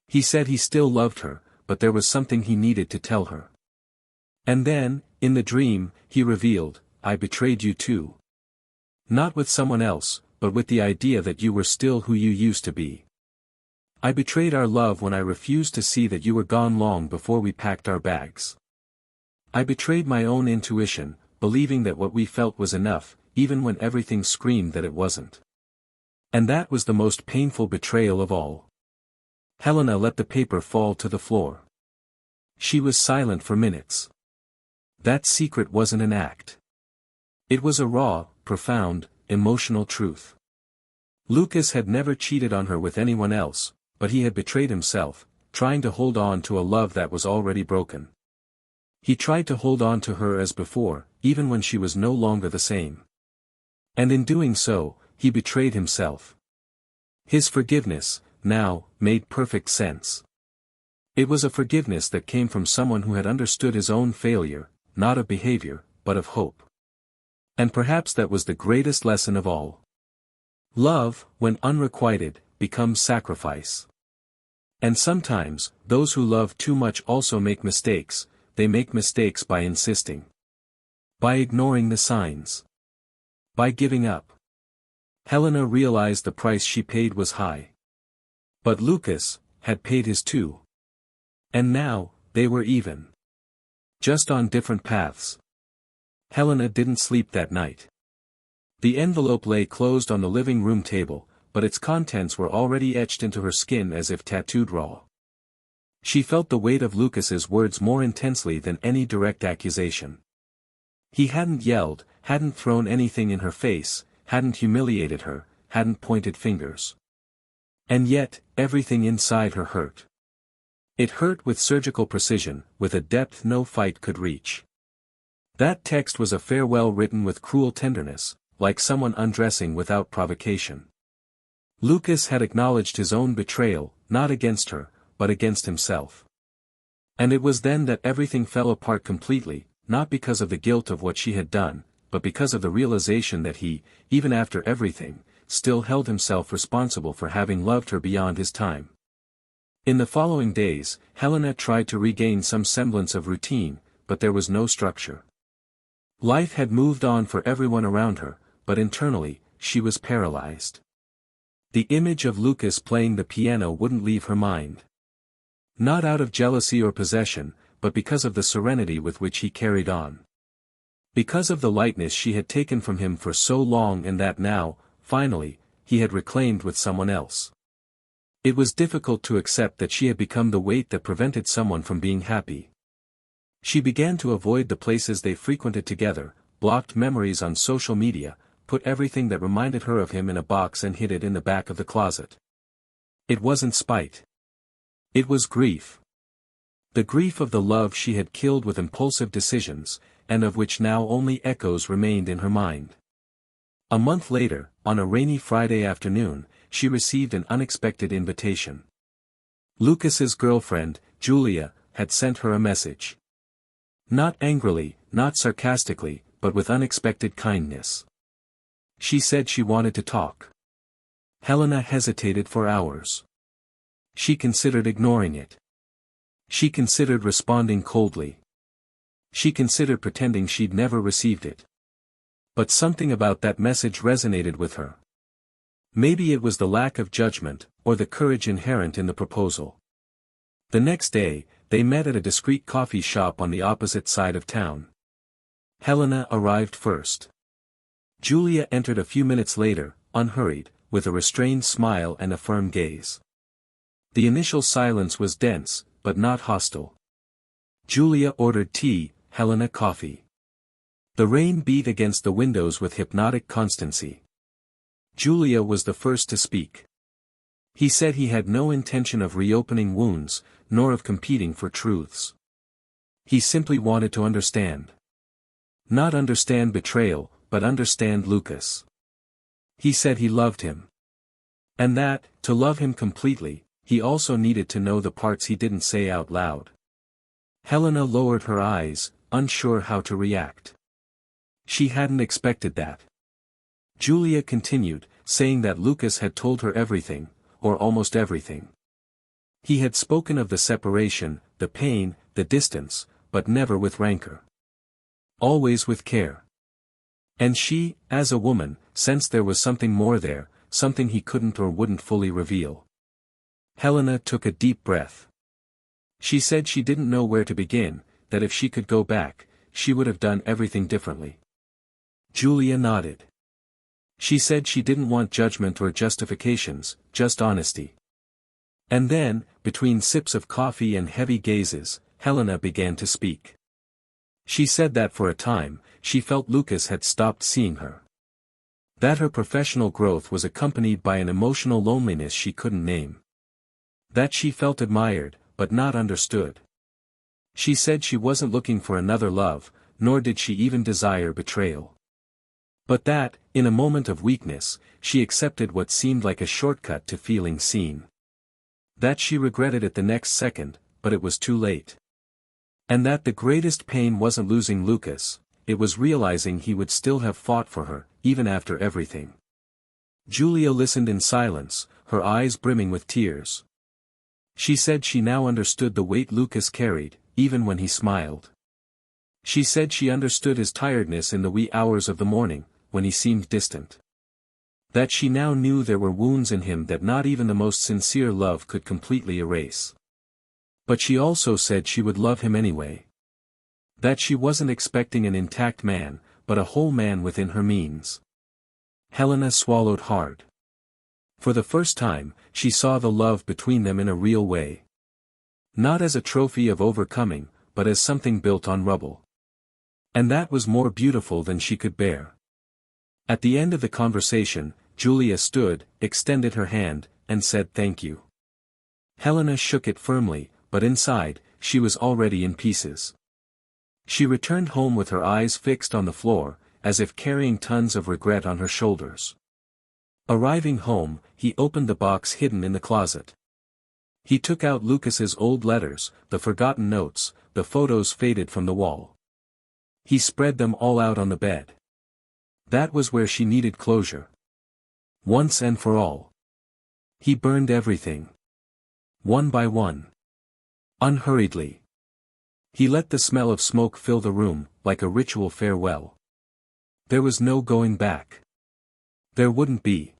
He said he still loved her, but there was something he needed to tell her. And then, in the dream, he revealed, "I betrayed you too. Not with someone else, but with the idea that you were still who you used to be. I betrayed our love when I refused to see that you were gone long before we packed our bags. I betrayed my own intuition, believing that what we felt was enough, even when everything screamed that it wasn't. And that was the most painful betrayal of all." Helena let the paper fall to the floor. She was silent for minutes. That secret wasn't an act. It was a raw, profound, emotional truth. Lucas had never cheated on her with anyone else, but he had betrayed himself, trying to hold on to a love that was already broken. He tried to hold on to her as before, even when she was no longer the same. And in doing so, he betrayed himself. His forgiveness, now, made perfect sense. It was a forgiveness that came from someone who had understood his own failure, not of behavior, but of hope. And perhaps that was the greatest lesson of all. Love, when unrequited, becomes sacrifice. And sometimes, those who love too much also make mistakes. They make mistakes by insisting. By ignoring the signs. By giving up. Helena realized the price she paid was high. But Lucas had paid his too. And now, they were even. Just on different paths. Helena didn't sleep that night. The envelope lay closed on the living room table, but its contents were already etched into her skin as if tattooed raw. She felt the weight of Lucas's words more intensely than any direct accusation. He hadn't yelled, hadn't thrown anything in her face, hadn't humiliated her, hadn't pointed fingers. And yet, everything inside her hurt. It hurt with surgical precision, with a depth no fight could reach. That text was a farewell written with cruel tenderness, like someone undressing without provocation. Lucas had acknowledged his own betrayal, not against her, but against himself. And it was then that everything fell apart completely, not because of the guilt of what she had done, but because of the realization that he, even after everything, still held himself responsible for having loved her beyond his time. In the following days, Helena tried to regain some semblance of routine, but there was no structure. Life had moved on for everyone around her, but internally, she was paralyzed. The image of Lucas playing the piano wouldn't leave her mind. Not out of jealousy or possession, but because of the serenity with which he carried on. Because of the lightness she had taken from him for so long and that now, finally, he had reclaimed with someone else. It was difficult to accept that she had become the weight that prevented someone from being happy. She began to avoid the places they frequented together, blocked memories on social media, put everything that reminded her of him in a box and hid it in the back of the closet. It wasn't spite. It was grief. The grief of the love she had killed with impulsive decisions, and of which now only echoes remained in her mind. A month later, on a rainy Friday afternoon, she received an unexpected invitation. Lucas's girlfriend, Julia, had sent her a message. Not angrily, not sarcastically, but with unexpected kindness. She said she wanted to talk. Helena hesitated for hours. She considered ignoring it. She considered responding coldly. She considered pretending she'd never received it. But something about that message resonated with her. Maybe it was the lack of judgment, or the courage inherent in the proposal. The next day, they met at a discreet coffee shop on the opposite side of town. Helena arrived first. Julia entered a few minutes later, unhurried, with a restrained smile and a firm gaze. The initial silence was dense, but not hostile. Julia ordered tea, Helena coffee. The rain beat against the windows with hypnotic constancy. Julia was the first to speak. He said he had no intention of reopening wounds, nor of competing for truths. He simply wanted to understand. Not understand betrayal, but understand Lucas. He said he loved him. And that, to love him completely, he also needed to know the parts he didn't say out loud. Helena lowered her eyes, unsure how to react. She hadn't expected that. Julia continued, saying that Lucas had told her everything, or almost everything. He had spoken of the separation, the pain, the distance, but never with rancor. Always with care. And she, as a woman, sensed there was something more there, something he couldn't or wouldn't fully reveal. Helena took a deep breath. She said she didn't know where to begin, that if she could go back, she would have done everything differently. Julia nodded. She said she didn't want judgment or justifications, just honesty. And then, between sips of coffee and heavy gazes, Helena began to speak. She said that for a time, she felt Lucas had stopped seeing her. That her professional growth was accompanied by an emotional loneliness she couldn't name. That she felt admired, but not understood. She said she wasn't looking for another love, nor did she even desire betrayal. But that, in a moment of weakness, she accepted what seemed like a shortcut to feeling seen. That she regretted it the next second, but it was too late. And that the greatest pain wasn't losing Lucas, it was realizing he would still have fought for her, even after everything. Julia listened in silence, her eyes brimming with tears. She said she now understood the weight Lucas carried, even when he smiled. She said she understood his tiredness in the wee hours of the morning, when he seemed distant. That she now knew there were wounds in him that not even the most sincere love could completely erase. But she also said she would love him anyway. That she wasn't expecting an intact man, but a whole man within her means. Helena swallowed hard. For the first time, she saw the love between them in a real way. Not as a trophy of overcoming, but as something built on rubble. And that was more beautiful than she could bear. At the end of the conversation, Julia stood, extended her hand, and said thank you. Helena shook it firmly, but inside, she was already in pieces. She returned home with her eyes fixed on the floor, as if carrying tons of regret on her shoulders. Arriving home, he opened the box hidden in the closet. He took out Lucas's old letters, the forgotten notes, the photos faded from the wall. He spread them all out on the bed. That was where she needed closure. Once and for all. He burned everything. One by one. Unhurriedly. He let the smell of smoke fill the room, like a ritual farewell. There was no going back. There wouldn't be.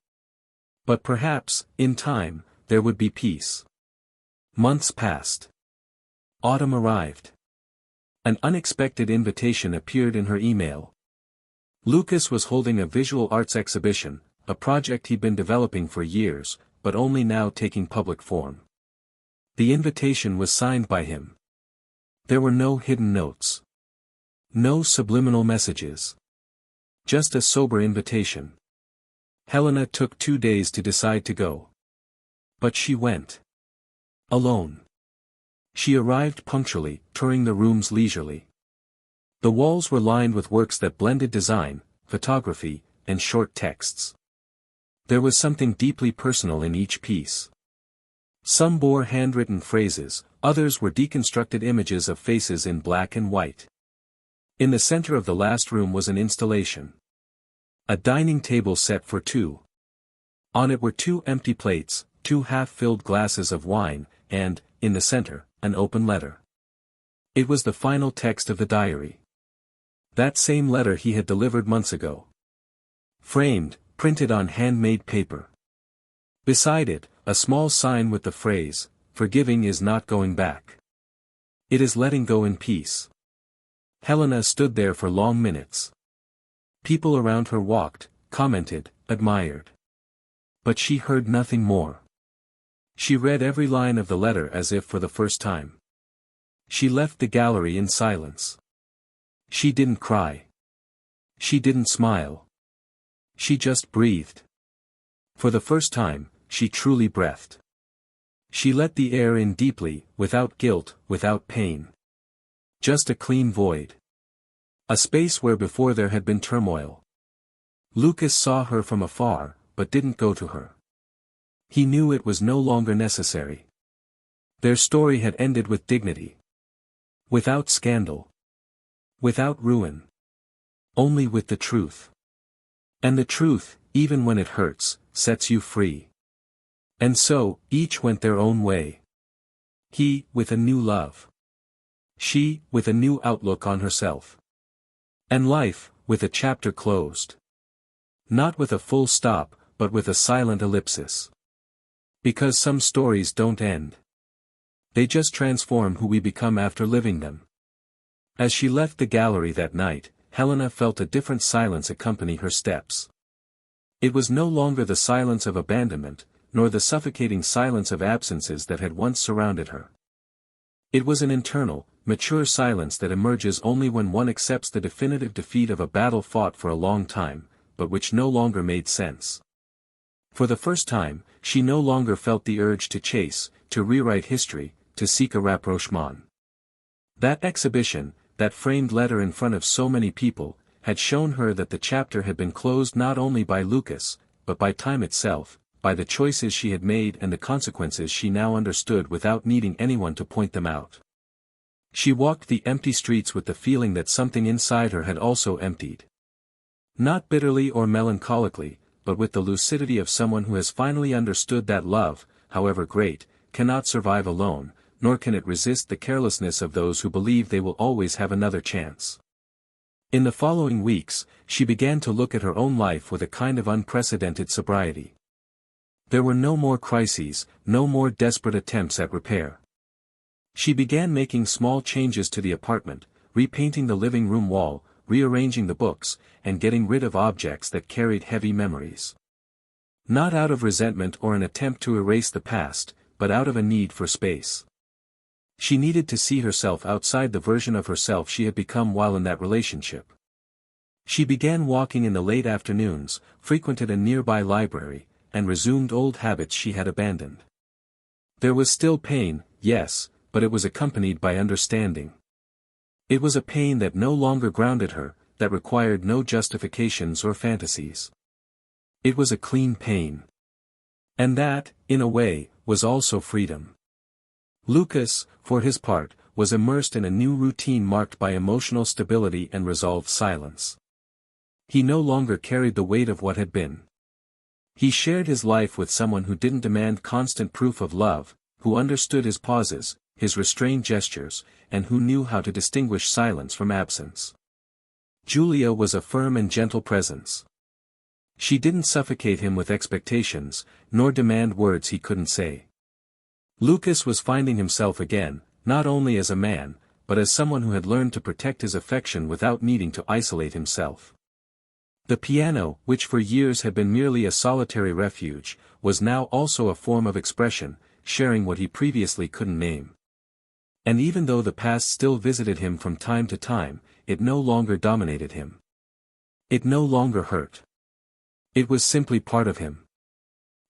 But perhaps, in time, there would be peace. Months passed. Autumn arrived. An unexpected invitation appeared in her email. Lucas was holding a visual arts exhibition, a project he'd been developing for years, but only now taking public form. The invitation was signed by him. There were no hidden notes. No subliminal messages. Just a sober invitation. Helena took 2 days to decide to go. But she went. Alone. She arrived punctually, touring the rooms leisurely. The walls were lined with works that blended design, photography, and short texts. There was something deeply personal in each piece. Some bore handwritten phrases, others were deconstructed images of faces in black and white. In the center of the last room was an installation. A dining table set for two. On it were 2 empty plates, 2 half-filled glasses of wine, and, in the center, an open letter. It was the final text of the diary. That same letter he had delivered months ago. Framed, printed on handmade paper. Beside it, a small sign with the phrase, "Forgiving is not going back. It is letting go in peace." Helena stood there for long minutes. People around her walked, commented, admired. But she heard nothing more. She read every line of the letter as if for the first time. She left the gallery in silence. She didn't cry. She didn't smile. She just breathed. For the first time, she truly breathed. She let the air in deeply, without guilt, without pain. Just a clean void. A space where before there had been turmoil. Lucas saw her from afar, but didn't go to her. He knew it was no longer necessary. Their story had ended with dignity. Without scandal. Without ruin. Only with the truth. And the truth, even when it hurts, sets you free. And so, each went their own way. He, with a new love. She, with a new outlook on herself. And life, with a chapter closed. Not with a full stop, but with a silent ellipsis. Because some stories don't end. They just transform who we become after living them. As she left the gallery that night, Helena felt a different silence accompany her steps. It was no longer the silence of abandonment, nor the suffocating silence of absences that had once surrounded her. It was an internal, mature silence that emerges only when one accepts the definitive defeat of a battle fought for a long time, but which no longer made sense. For the first time, she no longer felt the urge to chase, to rewrite history, to seek a rapprochement. That exhibition, that framed letter in front of so many people, had shown her that the chapter had been closed not only by Lucas, but by time itself, by the choices she had made and the consequences she now understood without needing anyone to point them out. She walked the empty streets with the feeling that something inside her had also emptied. Not bitterly or melancholically, but with the lucidity of someone who has finally understood that love, however great, cannot survive alone, nor can it resist the carelessness of those who believe they will always have another chance. In the following weeks, she began to look at her own life with a kind of unprecedented sobriety. There were no more crises, no more desperate attempts at repair. She began making small changes to the apartment, repainting the living room wall, rearranging the books, and getting rid of objects that carried heavy memories. Not out of resentment or an attempt to erase the past, but out of a need for space. She needed to see herself outside the version of herself she had become while in that relationship. She began walking in the late afternoons, frequented a nearby library, and resumed old habits she had abandoned. There was still pain, yes, but it was accompanied by understanding. It was a pain that no longer grounded her, that required no justifications or fantasies. It was a clean pain. And that, in a way, was also freedom. Lucas, for his part, was immersed in a new routine marked by emotional stability and resolved silence. He no longer carried the weight of what had been. He shared his life with someone who didn't demand constant proof of love, who understood his pauses, his restrained gestures, and who knew how to distinguish silence from absence. Julia was a firm and gentle presence. She didn't suffocate him with expectations, nor demand words he couldn't say. Lucas was finding himself again, not only as a man, but as someone who had learned to protect his affection without needing to isolate himself. The piano, which for years had been merely a solitary refuge, was now also a form of expression, sharing what he previously couldn't name. And even though the past still visited him from time to time, it no longer dominated him. It no longer hurt. It was simply part of him.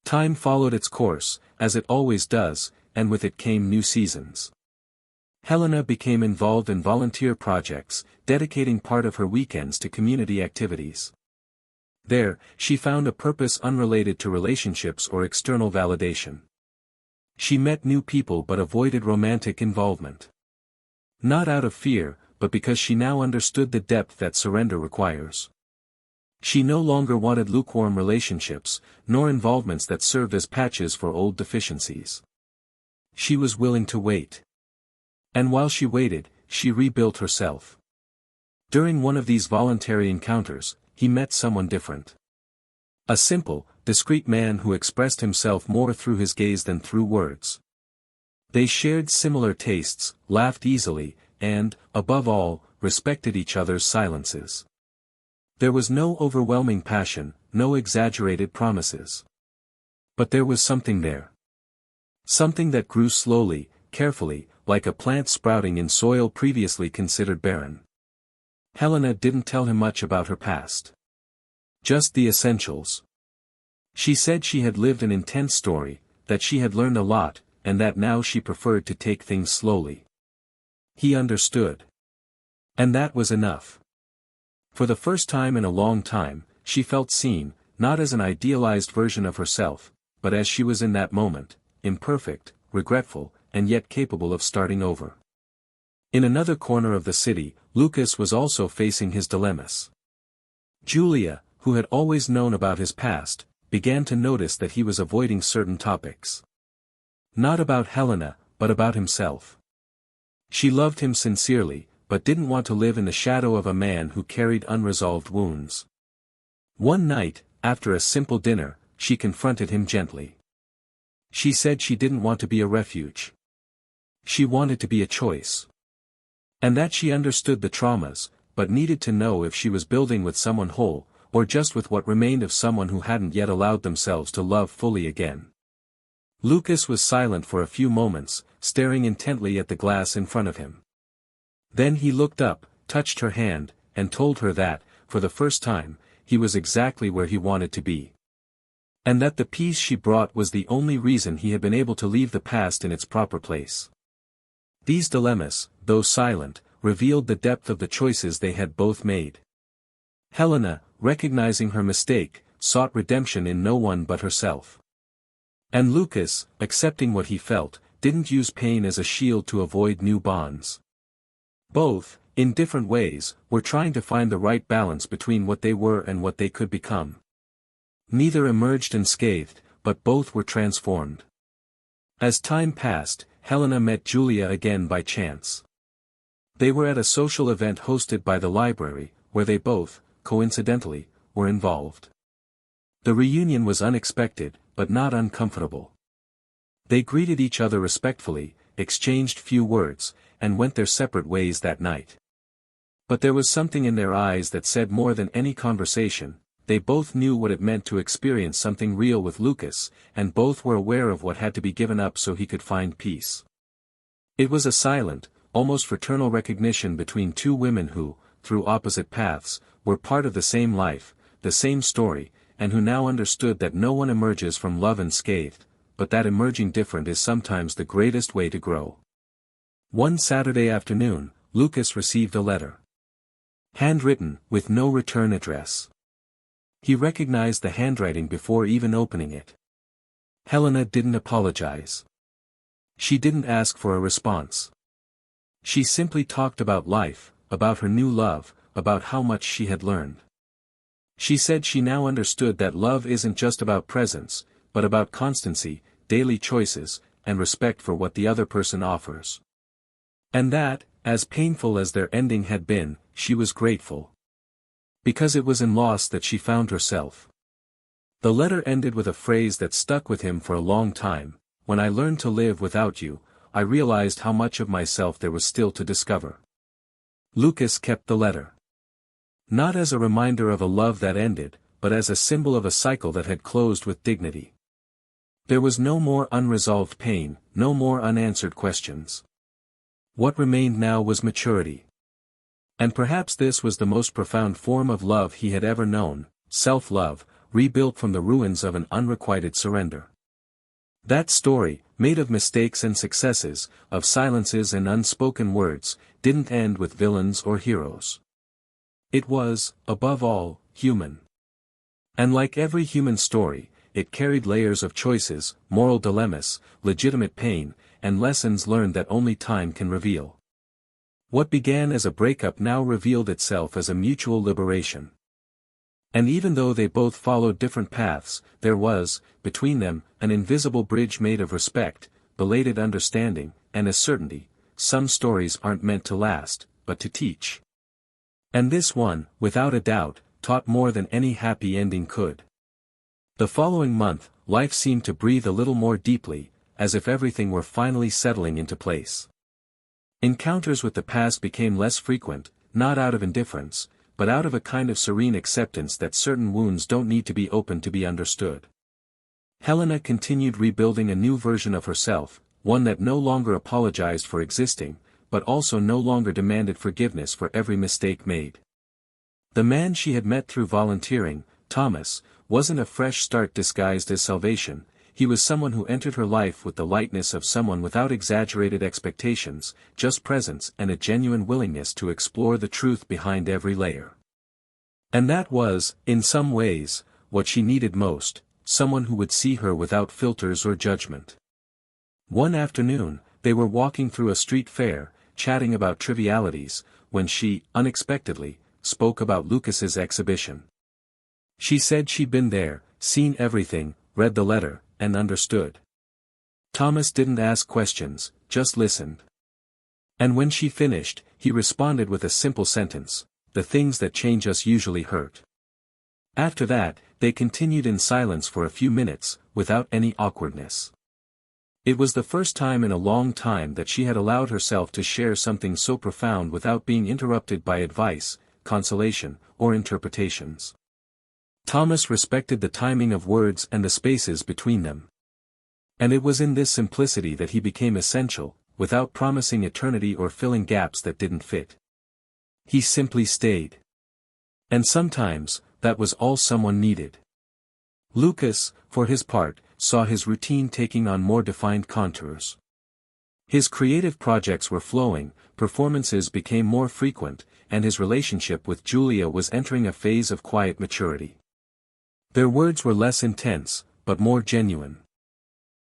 Time followed its course, as it always does, and with it came new seasons. Helena became involved in volunteer projects, dedicating part of her weekends to community activities. There, she found a purpose unrelated to relationships or external validation. She met new people but avoided romantic involvement. Not out of fear, but because she now understood the depth that surrender requires. She no longer wanted lukewarm relationships, nor involvements that served as patches for old deficiencies. She was willing to wait. And while she waited, she rebuilt herself. During one of these voluntary encounters, he met someone different. A simple, discreet man who expressed himself more through his gaze than through words. They shared similar tastes, laughed easily, and, above all, respected each other's silences. There was no overwhelming passion, no exaggerated promises. But there was something there. Something that grew slowly, carefully, like a plant sprouting in soil previously considered barren. Helena didn't tell him much about her past. Just the essentials. She said she had lived an intense story, that she had learned a lot, and that now she preferred to take things slowly. He understood. And that was enough. For the first time in a long time, she felt seen, not as an idealized version of herself, but as she was in that moment, imperfect, regretful, and yet capable of starting over. In another corner of the city, Lucas was also facing his dilemmas. Julia, who had always known about his past, began to notice that he was avoiding certain topics. Not about Helena, but about himself. She loved him sincerely, but didn't want to live in the shadow of a man who carried unresolved wounds. One night, after a simple dinner, she confronted him gently. She said she didn't want to be a refuge. She wanted to be a choice. And that she understood the traumas, but needed to know if she was building with someone whole, or just with what remained of someone who hadn't yet allowed themselves to love fully again. Lucas was silent for a few moments, staring intently at the glass in front of him. Then he looked up, touched her hand, and told her that, for the first time, he was exactly where he wanted to be. And that the peace she brought was the only reason he had been able to leave the past in its proper place. These dilemmas, though silent, revealed the depth of the choices they had both made. Helena, recognizing her mistake, sought redemption in no one but herself. And Lucas, accepting what he felt, didn't use pain as a shield to avoid new bonds. Both, in different ways, were trying to find the right balance between what they were and what they could become. Neither emerged unscathed, but both were transformed. As time passed, Helena met Julia again by chance. They were at a social event hosted by the library, where they both, coincidentally, were involved. The reunion was unexpected, but not uncomfortable. They greeted each other respectfully, exchanged few words, and went their separate ways that night. But there was something in their eyes that said more than any conversation. They both knew what it meant to experience something real with Lucas, and both were aware of what had to be given up so he could find peace. It was a silent, almost fraternal recognition between two women who, through opposite paths, were part of the same life, the same story, and who now understood that no one emerges from love unscathed, but that emerging different is sometimes the greatest way to grow. One Saturday afternoon, Lucas received a letter. Handwritten, with no return address. He recognized the handwriting before even opening it. Helena didn't apologize. She didn't ask for a response. She simply talked about life, about her new love, about how much she had learned. She said she now understood that love isn't just about presence, but about constancy, daily choices, and respect for what the other person offers. And that, as painful as their ending had been, she was grateful. Because it was in loss that she found herself. The letter ended with a phrase that stuck with him for a long time: "When I learned to live without you, I realized how much of myself there was still to discover." Lucas kept the letter. Not as a reminder of a love that ended, but as a symbol of a cycle that had closed with dignity. There was no more unresolved pain, no more unanswered questions. What remained now was maturity. And perhaps this was the most profound form of love he had ever known, self-love, rebuilt from the ruins of an unrequited surrender. That story, made of mistakes and successes, of silences and unspoken words, didn't end with villains or heroes. It was, above all, human. And like every human story, it carried layers of choices, moral dilemmas, legitimate pain, and lessons learned that only time can reveal. What began as a breakup now revealed itself as a mutual liberation. And even though they both followed different paths, there was, between them, an invisible bridge made of respect, belated understanding, and a certainty: some stories aren't meant to last, but to teach. And this one, without a doubt, taught more than any happy ending could. The following month, life seemed to breathe a little more deeply, as if everything were finally settling into place. Encounters with the past became less frequent, not out of indifference, but out of a kind of serene acceptance that certain wounds don't need to be opened to be understood. Helena continued rebuilding a new version of herself, one that no longer apologized for existing, but also no longer demanded forgiveness for every mistake made. The man she had met through volunteering, Thomas, wasn't a fresh start disguised as salvation. He was someone who entered her life with the lightness of someone without exaggerated expectations, just presence and a genuine willingness to explore the truth behind every layer. And that was, in some ways, what she needed most: someone who would see her without filters or judgment. One afternoon, they were walking through a street fair, chatting about trivialities, when she, unexpectedly, spoke about Lucas's exhibition. She said she'd been there, seen everything, read the letter, and understood. Thomas didn't ask questions, just listened. And when she finished, he responded with a simple sentence: "The things that change us usually hurt." After that, they continued in silence for a few minutes, without any awkwardness. It was the first time in a long time that she had allowed herself to share something so profound without being interrupted by advice, consolation, or interpretations. Thomas respected the timing of words and the spaces between them. And it was in this simplicity that he became essential, without promising eternity or filling gaps that didn't fit. He simply stayed. And sometimes, that was all someone needed. Lucas, for his part, saw his routine taking on more defined contours. His creative projects were flowing, performances became more frequent, and his relationship with Julia was entering a phase of quiet maturity. Their words were less intense, but more genuine.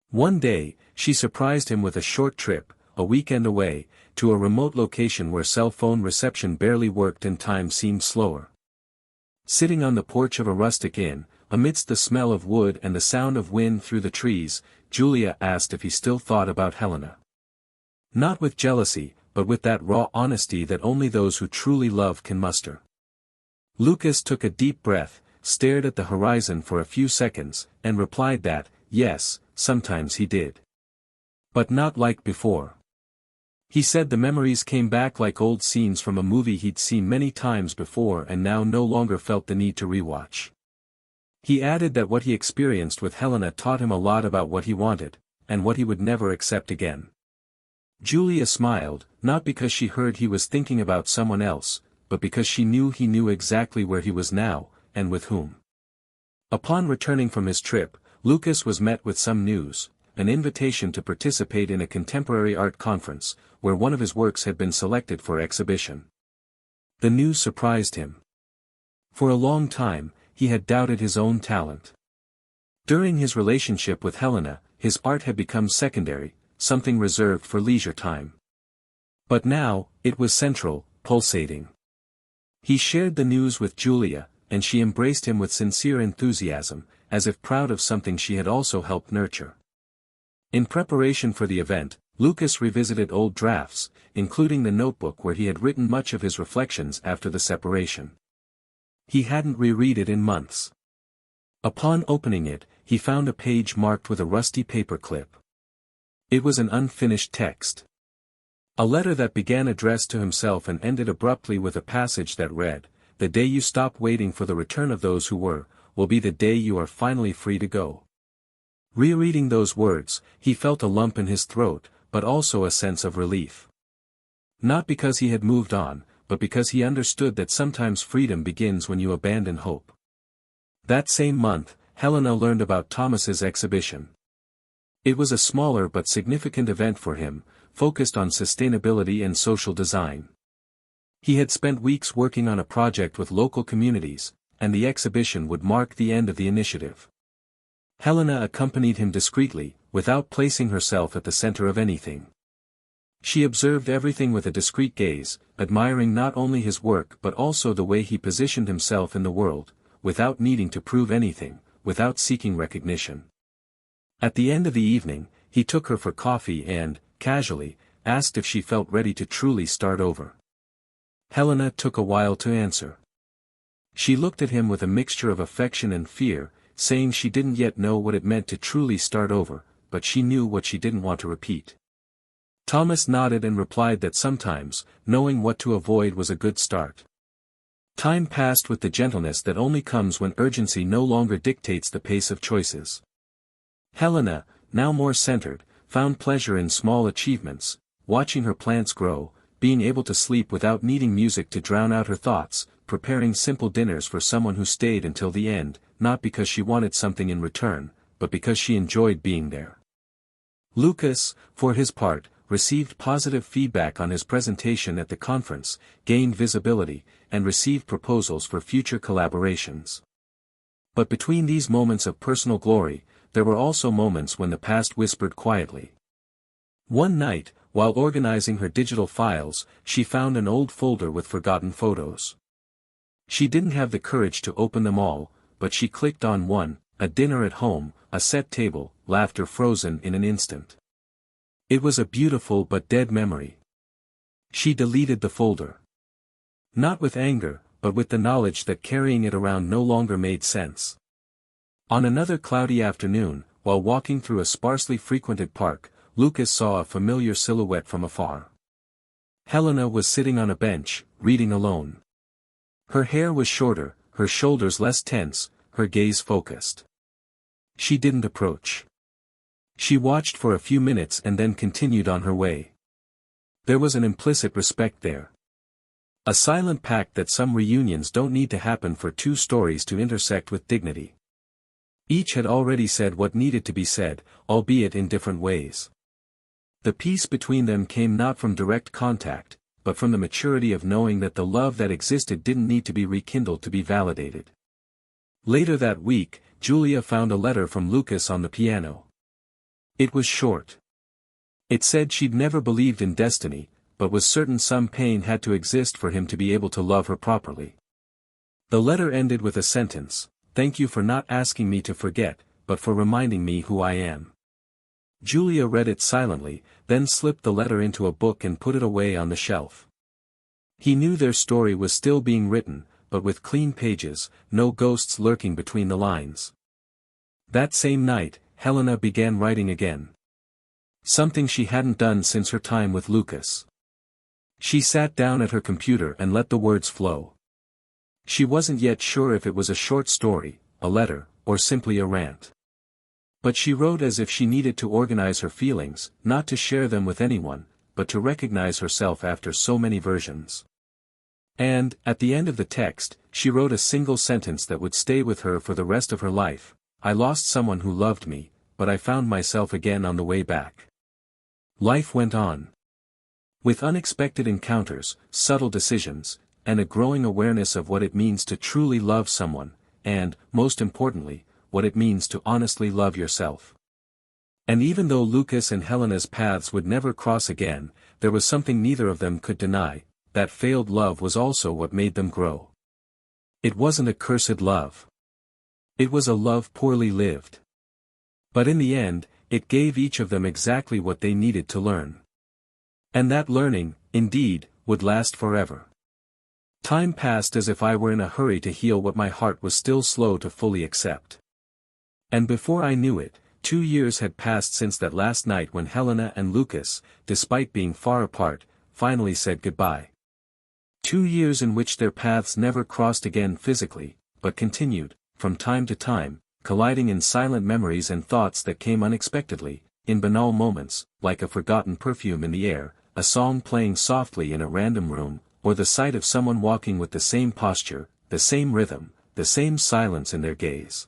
One day, she surprised him with a short trip, a weekend away, to a remote location where cell phone reception barely worked and time seemed slower. Sitting on the porch of a rustic inn, amidst the smell of wood and the sound of wind through the trees, Julia asked if he still thought about Helena. Not with jealousy, but with that raw honesty that only those who truly love can muster. Lucas took a deep breath, stared at the horizon for a few seconds, and replied that, yes, sometimes he did. But not like before. He said the memories came back like old scenes from a movie he'd seen many times before and now no longer felt the need to rewatch. He added that what he experienced with Helena taught him a lot about what he wanted, and what he would never accept again. Julia smiled, not because she heard he was thinking about someone else, but because she knew he knew exactly where he was now, and with whom. Upon returning from his trip, Lucas was met with some news, an invitation to participate in a contemporary art conference, where one of his works had been selected for exhibition. The news surprised him. For a long time, he had doubted his own talent. During his relationship with Helena, his art had become secondary, something reserved for leisure time. But now, it was central, pulsating. He shared the news with Julia, and she embraced him with sincere enthusiasm, as if proud of something she had also helped nurture. In preparation for the event, Lucas revisited old drafts, including the notebook where he had written much of his reflections after the separation. He hadn't reread it in months. Upon opening it, he found a page marked with a rusty paper clip. It was an unfinished text. A letter that began addressed to himself and ended abruptly with a passage that read, "The day you stop waiting for the return of those who were, will be the day you are finally free to go." Rereading those words, he felt a lump in his throat, but also a sense of relief. Not because he had moved on, but because he understood that sometimes freedom begins when you abandon hope. That same month, Helena learned about Thomas's exhibition. It was a smaller but significant event for him, focused on sustainability and social design. He had spent weeks working on a project with local communities, and the exhibition would mark the end of the initiative. Helena accompanied him discreetly, without placing herself at the center of anything. She observed everything with a discreet gaze, admiring not only his work but also the way he positioned himself in the world, without needing to prove anything, without seeking recognition. At the end of the evening, he took her for coffee and, casually, asked if she felt ready to truly start over. Helena took a while to answer. She looked at him with a mixture of affection and fear, saying she didn't yet know what it meant to truly start over, but she knew what she didn't want to repeat. Thomas nodded and replied that sometimes, knowing what to avoid was a good start. Time passed with the gentleness that only comes when urgency no longer dictates the pace of choices. Helena, now more centered, found pleasure in small achievements, watching her plants grow, being able to sleep without needing music to drown out her thoughts, preparing simple dinners for someone who stayed until the end, not because she wanted something in return, but because she enjoyed being there. Lucas, for his part, received positive feedback on his presentation at the conference, gained visibility, and received proposals for future collaborations. But between these moments of personal glory, there were also moments when the past whispered quietly. One night, while organizing her digital files, she found an old folder with forgotten photos. She didn't have the courage to open them all, but she clicked on one, a dinner at home, a set table, laughter frozen in an instant. It was a beautiful but dead memory. She deleted the folder. Not with anger, but with the knowledge that carrying it around no longer made sense. On another cloudy afternoon, while walking through a sparsely frequented park, Lucas saw a familiar silhouette from afar. Helena was sitting on a bench, reading alone. Her hair was shorter, her shoulders less tense, her gaze focused. She didn't approach. She watched for a few minutes and then continued on her way. There was an implicit respect there. A silent pact that some reunions don't need to happen for two stories to intersect with dignity. Each had already said what needed to be said, albeit in different ways. The peace between them came not from direct contact, but from the maturity of knowing that the love that existed didn't need to be rekindled to be validated. Later that week, Julia found a letter from Lucas on the piano. It was short. It said she'd never believed in destiny, but was certain some pain had to exist for him to be able to love her properly. The letter ended with a sentence, "Thank you for not asking me to forget, but for reminding me who I am." Julia read it silently, then slipped the letter into a book and put it away on the shelf. He knew their story was still being written, but with clean pages, no ghosts lurking between the lines. That same night, Helena began writing again. Something she hadn't done since her time with Lucas. She sat down at her computer and let the words flow. She wasn't yet sure if it was a short story, a letter, or simply a rant. But she wrote as if she needed to organize her feelings, not to share them with anyone, but to recognize herself after so many versions. And, at the end of the text, she wrote a single sentence that would stay with her for the rest of her life: "I lost someone who loved me, but I found myself again on the way back." Life went on. With unexpected encounters, subtle decisions, and a growing awareness of what it means to truly love someone, and, most importantly, what it means to honestly love yourself. And even though Lucas and Helena's paths would never cross again, there was something neither of them could deny: that failed love was also what made them grow. It wasn't a cursed love. It was a love poorly lived. But in the end, it gave each of them exactly what they needed to learn. And that learning, indeed, would last forever. Time passed as if I were in a hurry to heal what my heart was still slow to fully accept. And before I knew it, 2 years had passed since that last night when Helena and Lucas, despite being far apart, finally said goodbye. 2 years in which their paths never crossed again physically, but continued, from time to time, colliding in silent memories and thoughts that came unexpectedly, in banal moments, like a forgotten perfume in the air, a song playing softly in a random room, or the sight of someone walking with the same posture, the same rhythm, the same silence in their gaze.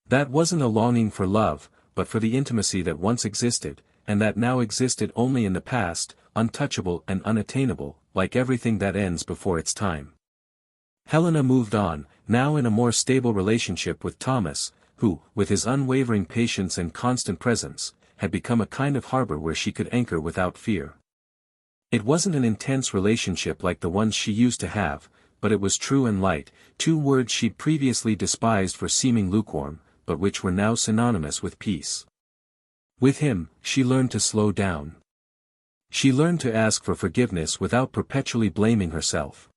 That wasn't a longing for love, but for the intimacy that once existed, and that now existed only in the past, untouchable and unattainable, like everything that ends before its time. Helena moved on, now in a more stable relationship with Thomas, who, with his unwavering patience and constant presence, had become a kind of harbor where she could anchor without fear. It wasn't an intense relationship like the ones she used to have, but it was true and light, 2 words she'd previously despised for seeming lukewarm, but which were now synonymous with peace. With him, she learned to slow down. She learned to ask for forgiveness without perpetually blaming herself.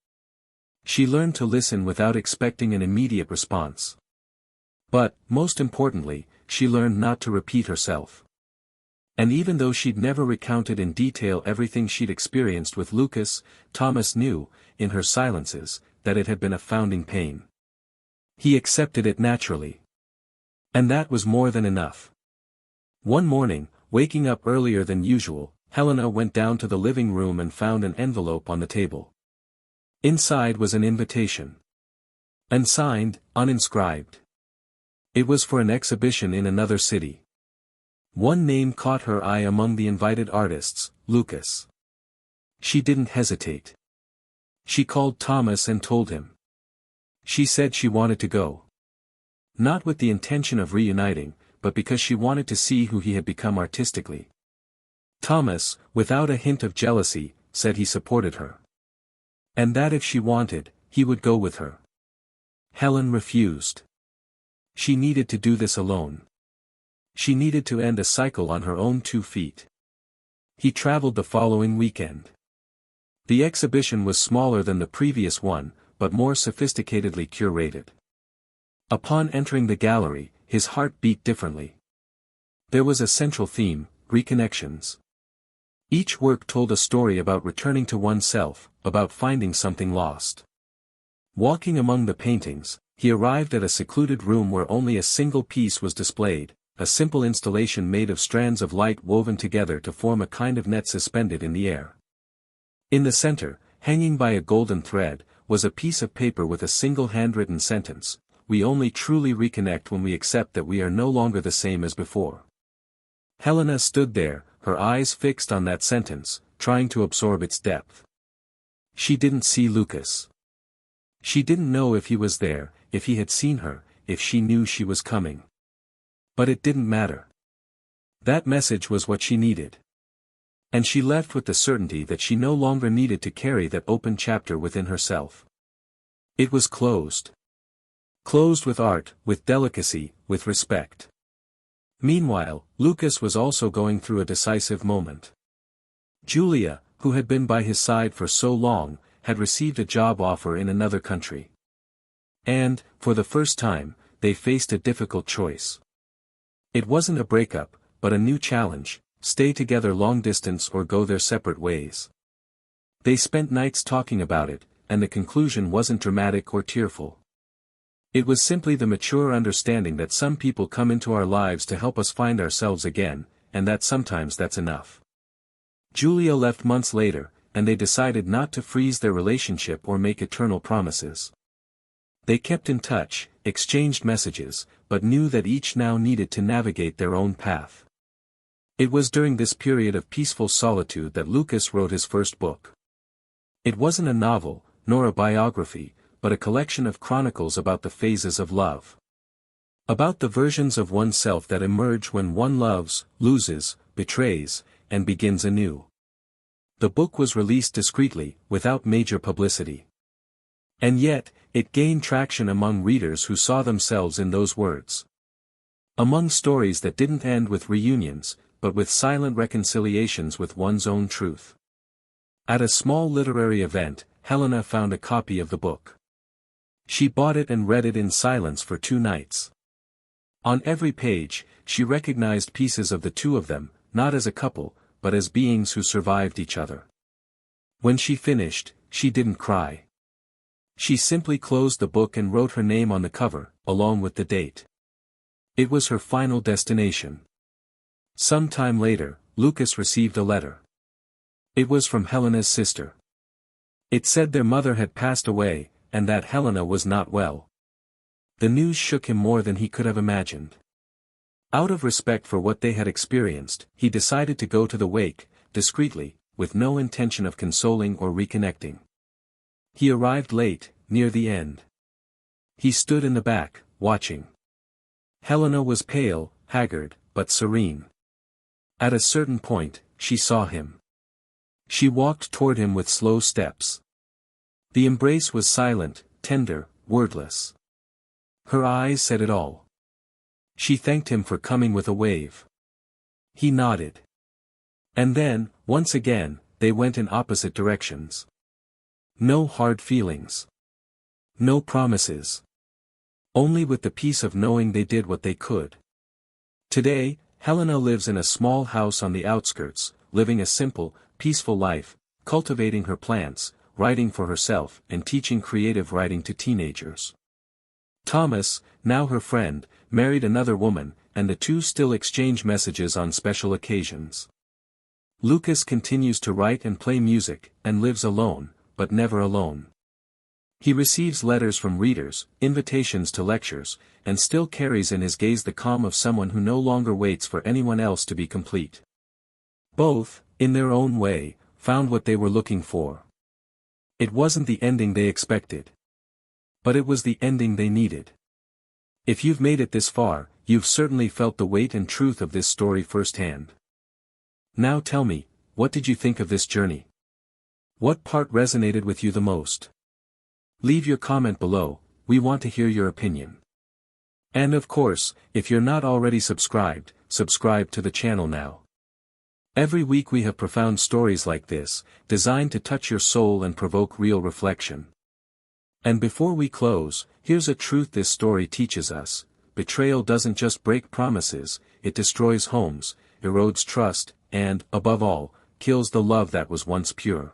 She learned to listen without expecting an immediate response. But, most importantly, she learned not to repeat herself. And even though she'd never recounted in detail everything she'd experienced with Lucas, Thomas knew, in her silences, that it had been a founding pain. He accepted it naturally. And that was more than enough. One morning, waking up earlier than usual, Helena went down to the living room and found an envelope on the table. Inside was an invitation. Unsigned, uninscribed. It was for an exhibition in another city. One name caught her eye among the invited artists: Lucas. She didn't hesitate. She called Thomas and told him. She said she wanted to go. Not with the intention of reuniting, but because she wanted to see who he had become artistically. Thomas, without a hint of jealousy, said he supported her. And that if she wanted, he would go with her. Helen refused. She needed to do this alone. She needed to end a cycle on her own 2 feet. He traveled the following weekend. The exhibition was smaller than the previous one, but more sophisticatedly curated. Upon entering the gallery, his heart beat differently. There was a central theme: reconnections. Each work told a story about returning to oneself, about finding something lost. Walking among the paintings, he arrived at a secluded room where only a single piece was displayed, a simple installation made of strands of light woven together to form a kind of net suspended in the air. In the center, hanging by a golden thread, was a piece of paper with a single handwritten sentence: "We only truly reconnect when we accept that we are no longer the same as before." Helena stood there, her eyes fixed on that sentence, trying to absorb its depth. She didn't see Lucas. She didn't know if he was there, if he had seen her, if she knew she was coming. But it didn't matter. That message was what she needed. And she left with the certainty that she no longer needed to carry that open chapter within herself. It was closed. Closed with art, with delicacy, with respect. Meanwhile, Lucas was also going through a decisive moment. Julia, who had been by his side for so long, had received a job offer in another country. And, for the first time, they faced a difficult choice. It wasn't a breakup, but a new challenge: stay together long distance or go their separate ways. They spent nights talking about it, and the conclusion wasn't dramatic or tearful. It was simply the mature understanding that some people come into our lives to help us find ourselves again, and that sometimes that's enough. Julia left months later, and they decided not to freeze their relationship or make eternal promises. They kept in touch, exchanged messages, but knew that each now needed to navigate their own path. It was during this period of peaceful solitude that Lucas wrote his first book. It wasn't a novel, nor a biography, but a collection of chronicles about the phases of love. About the versions of oneself that emerge when one loves, loses, betrays, and begins anew. The book was released discreetly, without major publicity. And yet, it gained traction among readers who saw themselves in those words. Among stories that didn't end with reunions, but with silent reconciliations with one's own truth. At a small literary event, Helena found a copy of the book. She bought it and read it in silence for 2 nights. On every page, she recognized pieces of the two of them, not as a couple, but as beings who survived each other. When she finished, she didn't cry. She simply closed the book and wrote her name on the cover, along with the date. It was her final destination. Some time later, Lucas received a letter. It was from Helena's sister. It said their mother had passed away, and that Helena was not well. The news shook him more than he could have imagined. Out of respect for what they had experienced, he decided to go to the wake, discreetly, with no intention of consoling or reconnecting. He arrived late, near the end. He stood in the back, watching. Helena was pale, haggard, but serene. At a certain point, she saw him. She walked toward him with slow steps. The embrace was silent, tender, wordless. Her eyes said it all. She thanked him for coming with a wave. He nodded. And then, once again, they went in opposite directions. No hard feelings. No promises. Only with the peace of knowing they did what they could. Today, Helena lives in a small house on the outskirts, living a simple, peaceful life, cultivating her plants, writing for herself, and teaching creative writing to teenagers. Thomas, now her friend, married another woman, and the two still exchange messages on special occasions. Lucas continues to write and play music, and lives alone, but never alone. He receives letters from readers, invitations to lectures, and still carries in his gaze the calm of someone who no longer waits for anyone else to be complete. Both, in their own way, found what they were looking for. It wasn't the ending they expected. But it was the ending they needed. If you've made it this far, you've certainly felt the weight and truth of this story firsthand. Now tell me, what did you think of this journey? What part resonated with you the most? Leave your comment below, we want to hear your opinion. And of course, if you're not already subscribed, subscribe to the channel now. Every week we have profound stories like this, designed to touch your soul and provoke real reflection. And before we close, here's a truth this story teaches us: betrayal doesn't just break promises, it destroys homes, erodes trust, and, above all, kills the love that was once pure.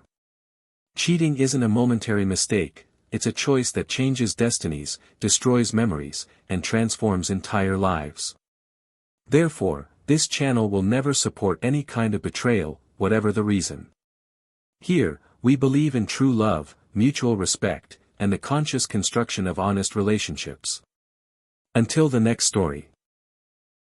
Cheating isn't a momentary mistake, it's a choice that changes destinies, destroys memories, and transforms entire lives. Therefore, this channel will never support any kind of betrayal, whatever the reason. Here, we believe in true love, mutual respect, and the conscious construction of honest relationships. Until the next story.